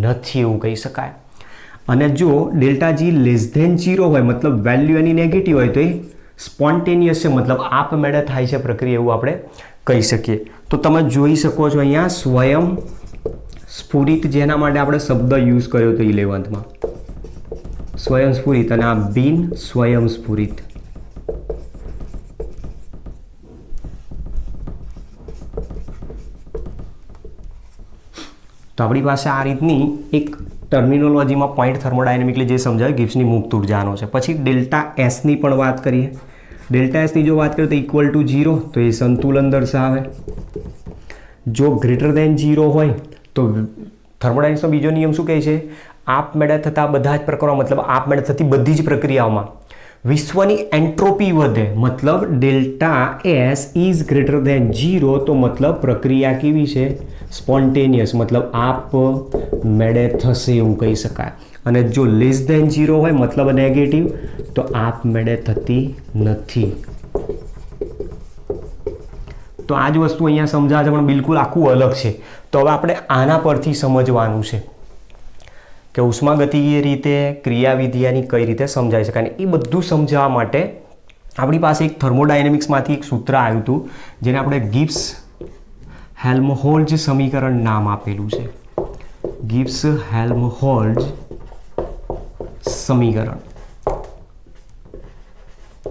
નથી એવું કહી શકાય. અને જો ડેલ્ટા જી લેસ ધેન 0 હોય મતલબ વેલ્યુ એની નેગેટિવ હોય તો એ સ્પોન્ટેનિયસ છે મતલબ આપમેળે થાય છે પ્રક્રિયા એવું આપણે કહી શકીએ. તો તમે જોઈ શકો છો અહીંયા સ્વયં સ્ફુરિત જેના માટે આપણે શબ્દ યુઝ કર્યો હતો 11th માં સ્વયં સ્ફુરિત અને આ બિન સ્વયં સ્ફુરિત. તો આપણી પાસે આ રીતની એક ટર્મિનોલોજીમાં પોઈન્ટ થર્મોડાયનેમિકલી જે સમજાવ્યું ગિબ્સની મુક્ત ઉર્જાનો છે. પછી ડેલ્ટા એસની પણ વાત કરીએ. ડેલ્ટા એસની જો વાત કરીએ તો ઇક્વલ ટુ 0 તો એ સંતુલન દર્શાવે. જો ગ્રેટર દેન 0 હોય તો થર્મોડાયનેમિક્સનો બીજો નિયમ શું કહે છે? આપમેળે થતા બધા જ પ્રકારો મતલબ આપમેળે થતી બધી જ પ્રક્રિયાઓમાં વિશ્વની એન્ટ્રોપી વધે મતલબ delta S is greater than 0 તો મતલબ પ્રક્રિયા કેવી છે? સ્પોન્ટેનિયસ મતલબ આપમેળે થશે એવું કહી શકાય. અને જો લેસ દેન 0 હોય મતલબ નેગેટિવ તો આપમેળે થતી નથી. તો આ જ વસ્તુ અહીંયા સમજાવે છે પણ બિલકુલ આખું અલગ છે. તો હવે આપણે આના પરથી સમજવાનું છે કે ઉષ્માગતિકીય રીતે ક્રિયાવિધિની કઈ રીતે સમજાવી શકાય. એ બધું સમજાવવા માટે આપણી પાસે એક થર્મોડાયનેમિક્સમાંથી એક સૂત્ર આવ્યું હતું જેને આપણે ગિબ્સ હેલ્મહોલ્ટ્ઝ સમીકરણ નામ આપેલું છે. ગિબ્સ હેલ્મહોલ્ટ્ઝ સમીકરણ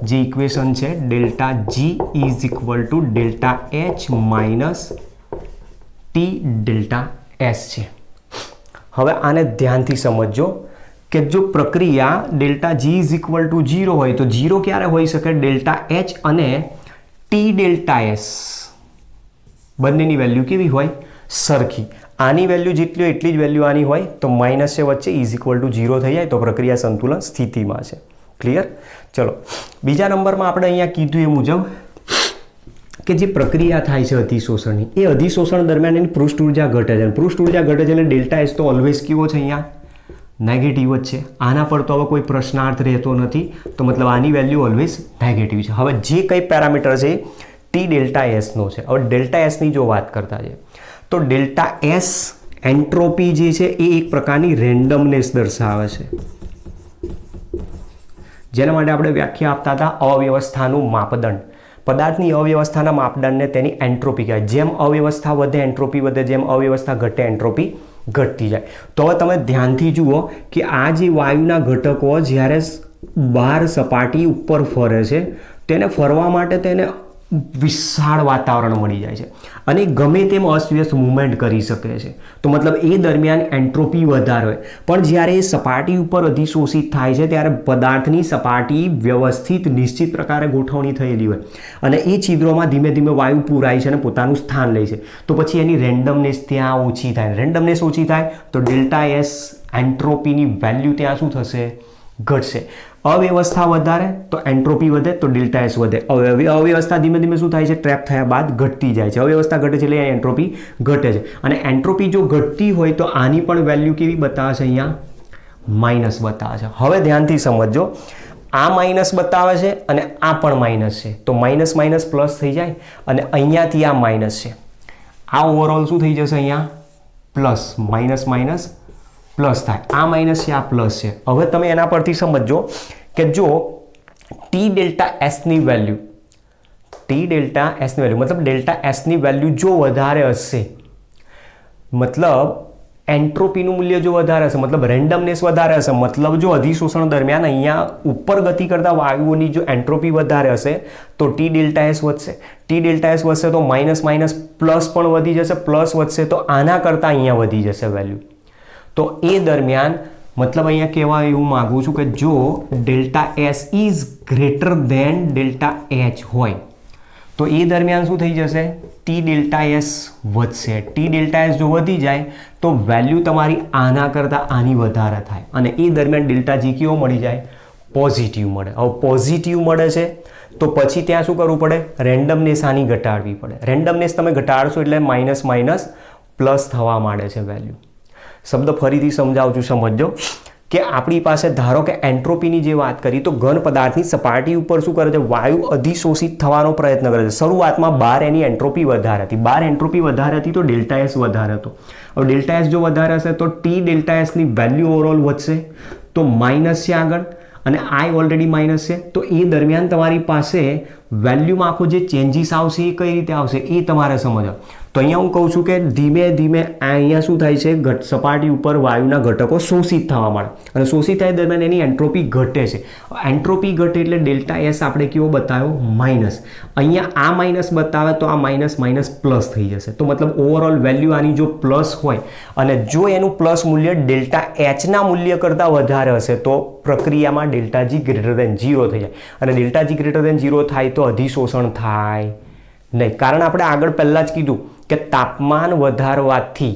જે ઇક્વેશન છે delta G is equal to delta H minus T delta S છે. હવે આને ધ્યાનથી સમજો કે જો પ્રક્રિયા delta G is equal to 0 હોય તો 0 ક્યારે હોઈ શકે? ડેલ્ટા એચ અને ટી ડેલ્ટા એસ બંનેની વેલ્યુ કેવી હોય? સરખી. આની વેલ્યુ જેટલી હોય એટલી જ વેલ્યુ આની હોય તો માઇનસ છે વચ્ચે ઇઝ ઇક્વલ ટુ 0 થઈ જાય તો પ્રક્રિયા સંતુલન સ્થિતિમાં છે. ક્લિયર? ચલો બીજા નંબરમાં આપણે અહીંયા કીધું એ મુજબ કે જે પ્રક્રિયા થાય છે અધિશોષણની એ અધિશોષણ દરમિયાન એની પૃષ્ઠ ઉર્જા ઘટે છે. પૃષ્ઠ ઉર્જા ઘટે છે એટલે ડેલ્ટા એસ તો ઓલવેઝ કેવો છે? અહીંયા નેગેટિવ જ છે. આના પર તો હવે કોઈ પ્રશ્નાર્થ રહેતો નથી તો મતલબ આની વેલ્યુ ઓલવેઝ નેગેટિવ છે. હવે જે કંઈ પેરામીટર છે ટી ડેલ્ટા એસનો છે. હવે ડેલ્ટા એસની જો વાત કરતા છે તો ડેલ્ટા એસ એન્ટ્રોપી જે છે એ એક પ્રકારની રેન્ડમનેસ દર્શાવે છે જેના માટે આપણે વ્યાખ્યા આપતા હતા અવ્યવસ્થાનું માપદંડ. પદાર્થની અવ્યવસ્થાના માપદંડને તેની એન્ટ્રોપી કહેવાય. જેમ અવ્યવસ્થા વધે એન્ટ્રોપી વધે, જેમ અવ્યવસ્થા ઘટે એન્ટ્રોપી ઘટતી જાય. તો હવે તમે ધ્યાનથી જુઓ કે આ જે વાયુના ઘટકો જ્યારે બહાર સપાટી ઉપર ફરે છે તેને ફરવા માટે તેને વિશાળ વાતાવરણ મળી જાય છે અને ગમે તેમ અસ્તવ્યસ્ત મૂવમેન્ટ કરી શકે છે. તો મતલબ એ દરમિયાન એન્ટ્રોપી વધારે હોય. પણ જ્યારે એ સપાટી ઉપર અધિશોષિત થાય છે ત્યારે પદાર્થની સપાટી વ્યવસ્થિત નિશ્ચિત પ્રકારે ગોઠવણી થયેલી હોય અને એ છિદ્રોમાં ધીમે ધીમે વાયુ પૂરાય છે અને પોતાનું સ્થાન લે છે. તો પછી એની રેન્ડમનેસ ત્યાં ઓછી થાય. રેન્ડમનેસ ઓછી થાય તો ડેલ્ટા એસ એન્ટ્રોપીની વેલ્યુ ત્યાં શું થશે? ઘટશે. અવ્યવસ્થા વધારે તો એન્ટ્રોપી વધે તો ડેલ્ટા એસ વધે. અવ્યવસ્થા ધીમે ધીમે શું થાય છે? ટ્રેપ થયા બાદ ઘટતી જાય છે. અવ્યવસ્થા ઘટે છે એટલે એન્ટ્રોપી ઘટે છે અને એન્ટ્રોપી જો ઘટતી હોય તો આની પણ વેલ્યુ કેવી બતાવે છે? અહીંયા માઇનસ બતાવે છે. હવે ધ્યાનથી સમજો આ માઇનસ બતાવે છે અને આ પણ માઇનસ છે તો માઇનસ માઇનસ પ્લસ થઈ જાય અને અહીંયાથી આ માઇનસ છે. આ ઓવરઓલ શું થઈ જશે? અહીંયા પ્લસ માઇનસ માઇનસ પ્લસ થાય. આ માઇનસ છે આ પ્લસ છે. હવે તમે એના પરથી સમજો કે જો ટી ડેલ્ટા એસની વેલ્યુ મતલબ ડેલ્ટા એસની વેલ્યુ જો વધારે હશે મતલબ એન્ટ્રોપીનું મૂલ્ય જો વધારે હશે મતલબ રેન્ડમનેસ વધારે હશે મતલબ જો અધિશોષણ દરમિયાન અહીંયા ઉપર ગતિ કરતા વાયુઓની જો એન્ટ્રોપી વધારે હશે તો ટી ડેલ્ટા એસ વધશે. ટી ડેલ્ટા એસ વધશે તો માઇનસ માઇનસ પ્લસ પણ વધી જશે. પ્લસ વધશે તો આના કરતાં અહીંયા વધી જશે વેલ્યુ. તો એ દરમિયાન મતલબ અહીંયા કહેવા એવું માગું છું કે જો delta S is greater than delta H હોય તો એ દરમિયાન શું થઈ જશે? ટી ડેલ્ટા એસ વધશે. ટી ડેલ્ટા એસ જો વધી જાય તો વેલ્યુ તમારી આના કરતાં આની વધારે થાય અને એ દરમિયાન ડેલ્ટા જી કેવો મળી જાય? પોઝિટિવ મળે. હવે પોઝિટિવ મળે છે તો પછી ત્યાં શું કરવું પડે? રેન્ડમનેસ આની ઘટાડવી પડે. રેન્ડમનેસ તમે ઘટાડશો એટલે માઇનસ માઇનસ પ્લસ થવા માંડે છે વેલ્યુ. શબ્દ ફરીથી સમજાવું છું, સમજો. કે આપણી પાસે ધારો કે એન્ટ્રોપીની જે વાત કરી તો ઘન પદાર્થની સપાટી ઉપર શું કરે છે, વાયુ અધિશોષિત થવાનો પ્રયત્ન કરે છે. શરૂઆતમાં બહાર એની એન્ટ્રોપી વધારે હતી, બહાર એન્ટ્રોપી વધારે હતી તો ડેલ્ટા એસ વધારે હતો. હવે ડેલ્ટા એસ જો વધારે હશે તો ટી ડેલ્ટા એસની વેલ્યુ ઓવરઓલ વધશે, તો માઇનસ છે આગળ, અને આઈ ઓલરેડી માઇનસ છે. તો એ દરમિયાન તમારી પાસે વેલ્યુમાં આખો જે ચેન્જીસ આવશે એ કઈ રીતે આવશે એ તમારે સમજો. તો અહીંયા હું કહું છું કે ધીમે ધીમે અહીંયા શું થાય છે, સપાટી ઉપર વાયુના ઘટકો શોષિત થવા માંડે, અને શોષિત થાય દરમિયાન એની એન્ટ્રોપી ઘટે છે. એન્ટ્રોપી ઘટે એટલે ડેલ્ટા એસ આપણે કેવો બતાવ્યો, માઇનસ. અહીંયા આ માઇનસ બતાવે તો આ માઇનસ માઇનસ પ્લસ થઈ જશે. તો મતલબ ઓવરઓલ વેલ્યુ આની જો પ્લસ હોય અને જો એનું પ્લસ મૂલ્ય ડેલ્ટા એચના મૂલ્ય કરતાં વધારે હશે તો પ્રક્રિયામાં ડેલ્ટા જી ગ્રેટર દેન 0 થઈ જાય. અને ડેલ્ટા જી ગ્રેટર દેન 0 થાય તો અધિશોષણ થાય નહીં, કારણ આપણે આગળ પહેલાં જ કીધું કે તાપમાન વધારવાથી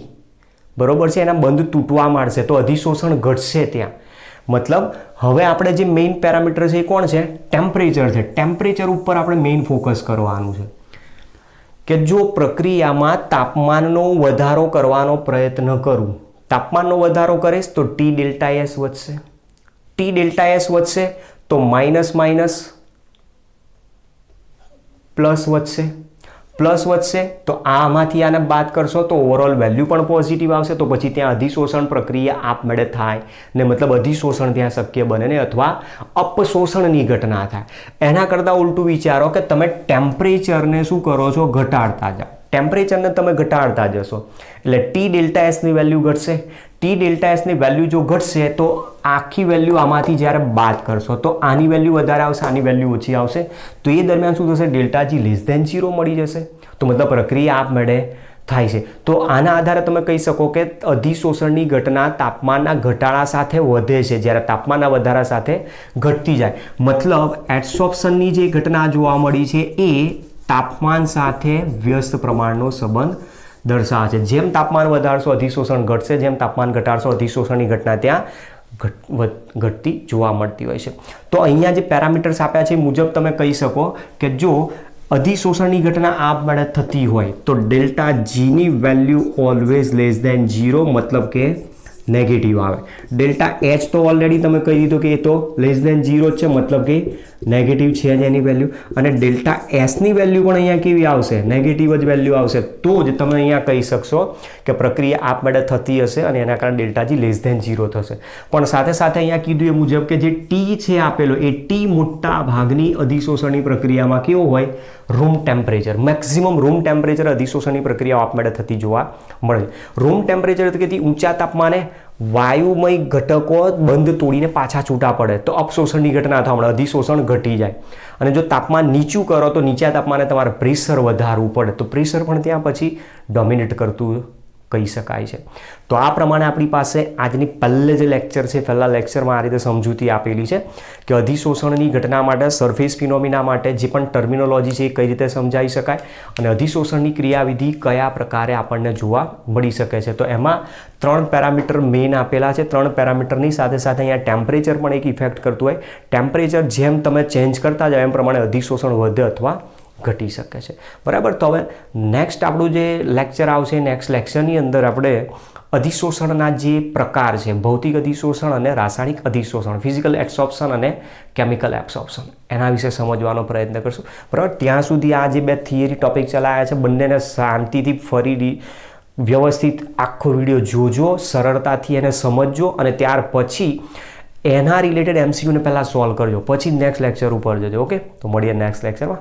બરોબર છે એના બંધ તૂટવા માંડશે તો અધિશોષણ ઘટશે ત્યાં. મતલબ હવે આપણે જે મેઇન પેરામીટર છે એ કોણ છે, ટેમ્પરેચર છે. ટેમ્પરેચર ઉપર આપણે મેઇન ફોકસ કરવાનું છે કે જો પ્રક્રિયામાં તાપમાનનો વધારો કરવાનો પ્રયત્ન કરું, તાપમાનનો વધારો કરીશ તો ટી ડેલ્ટા એસ વધશે, ટી ડેલ્ટા એસ વધશે તો માઇનસ માઇનસ પ્લસ વધશે, પ્લસ વધશે તો આમાંથી આને બાદ કરશો તો ઓવરઓલ વેલ્યુ પણ પોઝિટિવ આવશે. તો પછી ત્યાં અધિશોષણ પ્રક્રિયા આપમેળે થાય ને, મતલબ અધિશોષણ ત્યાં શક્ય બને ને, અથવા અપશોષણની ઘટના થાય. એના કરતાં ઉલટું વિચારો કે તમે ટેમ્પરેચરને શું કરો છો, ઘટાડતા જાઓ. ટેમ્પરેચરને તમે ઘટાડતા જશો એટલે ટી ડેલ્ટા એસની વેલ્યુ ઘટશે. ટી ડેલ્ટા એસની વેલ્યુ જો ઘટશે તો આખી વેલ્યુ આમાંથી જ્યારે બાદ કરશો તો આની વેલ્યુ વધારે આવશે, આની વેલ્યુ ઓછી આવશે. તો એ દરમિયાન શું થશે, ડેલ્ટા જી લેસ દેન 0 મળી જશે. તો મતલબ પ્રક્રિયા આપમેળે થાય છે. તો આના આધારે તમે કહી શકો કે અધિશોષણની ઘટના તાપમાનના ઘટાડા સાથે વધે છે, જ્યારે તાપમાનના વધારા સાથે ઘટતી જાય. મતલબ એડસોર્પ્શનની જે ઘટના જોવા મળી છે એ તાપમાન સાથે વ્યસ્ત પ્રમાણનો સંબંધ દર્શાવે છે. જેમ તાપમાન વધારશો અધિશોષણ ઘટશે, જેમ તાપમાન ઘટાડશો અધિશોષણની ઘટના ત્યાં ઘટતી જોવા મળતી હોય છે. તો અહીંયા જે પેરામીટર્સ આપ્યા છે એ મુજબ તમે કહી શકો કે જો અધિશોષણની ઘટના આપમેળે થતી હોય તો ડેલ્ટા જીની વેલ્યુ ઓલવેઝ લેસ દેન 0, મતલબ કે નેગેટિવ આવે. ડેલ્ટા એચ તો ઓલરેડી તમે કહી દીધું કે એ તો લેસ દેન 0 જ છે, મતલબ કે નેગેટિવ છે જ એની વેલ્યુ. અને ડેલ્ટા એસની વેલ્યુ પણ અહીંયા કેવી આવશે, નેગેટિવ જ વેલ્યુ આવશે. તો જ તમે અહીંયા કહી શકશો કે પ્રક્રિયા આપમેળે થતી હશે અને એના કારણે ડેલ્ટા જી લેસ દેન 0 થશે. પણ સાથે સાથે અહીંયા કીધું એ મુજબ કે જે ટી છે આપેલો એ ટી મોટા ભાગની અધિશોષણની પ્રક્રિયામાં કેવો હોય, room temperature, maximum room temperature અધિશોષણની પ્રક્રિયા આપમેળે થતી જોવા મળે. રૂમ ટેમ્પરેચર કે ઊંચા તાપમાને વાયુમય ઘટકો બંધ તોડીને પાછા છૂટા પડે તો અપશોષણની ઘટના થવા મળે, અધિશોષણ ઘટી જાય. અને જો તાપમાન નીચું કરો તો નીચા તાપમાને તમારે પ્રેશર વધારવું પડે, તો પ્રેશર પણ ત્યાં પછી ડોમિનેટ કરતું કહી શકાય છે. તો આ પ્રમાણે આપણી પાસે આજની પહેલે જે લેક્ચર છે, પહેલા લેક્ચરમાં આ રીતે સમજૂતી આપેલી છે કે અધિશોષણની ઘટના માટે, સરફેસ ફિનોમિના માટે જે પણ ટર્મિનોલોજી છે એ કઈ રીતે સમજાવી શકાય અને અધિશોષણની ક્રિયાવિધિ કયા પ્રકારે આપણને જોવા મળી શકે છે. તો એમાં 3 પેરામીટર મેઇન આપેલા છે. 3 પેરામીટરની સાથે સાથે અહીંયા ટેમ્પરેચર પણ એક ઇફેક્ટ કરતું હોય. ટેમ્પરેચર જેમ તમે ચેન્જ કરતા જાઓ એમ પ્રમાણે અધિશોષણ વધે અથવા ઘટી શકે છે. બરાબર. તો હવે નેક્સ્ટ આપણું જે લેક્ચર આવશે, નેક્સ્ટ લેક્ચરની અંદર આપણે અધિશોષણના જે પ્રકાર છે, ભૌતિક અધિશોષણ અને રાસાયણિક અધિશોષણ, ફિઝિકલ એબ્સોર્પ્શન અને કેમિકલ એબ્સોર્પ્શન, એના વિશે સમજવાનો પ્રયત્ન કરશું. બરાબર. ત્યાં સુધી આ જે 2 થિયરી ટોપિક ચલાવ્યા છે બંનેને શાંતિથી ફરી વ્યવસ્થિત આખો વિડીયો જોજો, સરળતાથી એને સમજજો અને ત્યાર પછી એના રિલેટેડ MCQને પહેલાં સોલ્વ કરજો, પછી નેક્સ્ટ લેક્ચર ઉપર જજો. ઓકે, તો મળીએ નેક્સ્ટ લેક્ચરમાં.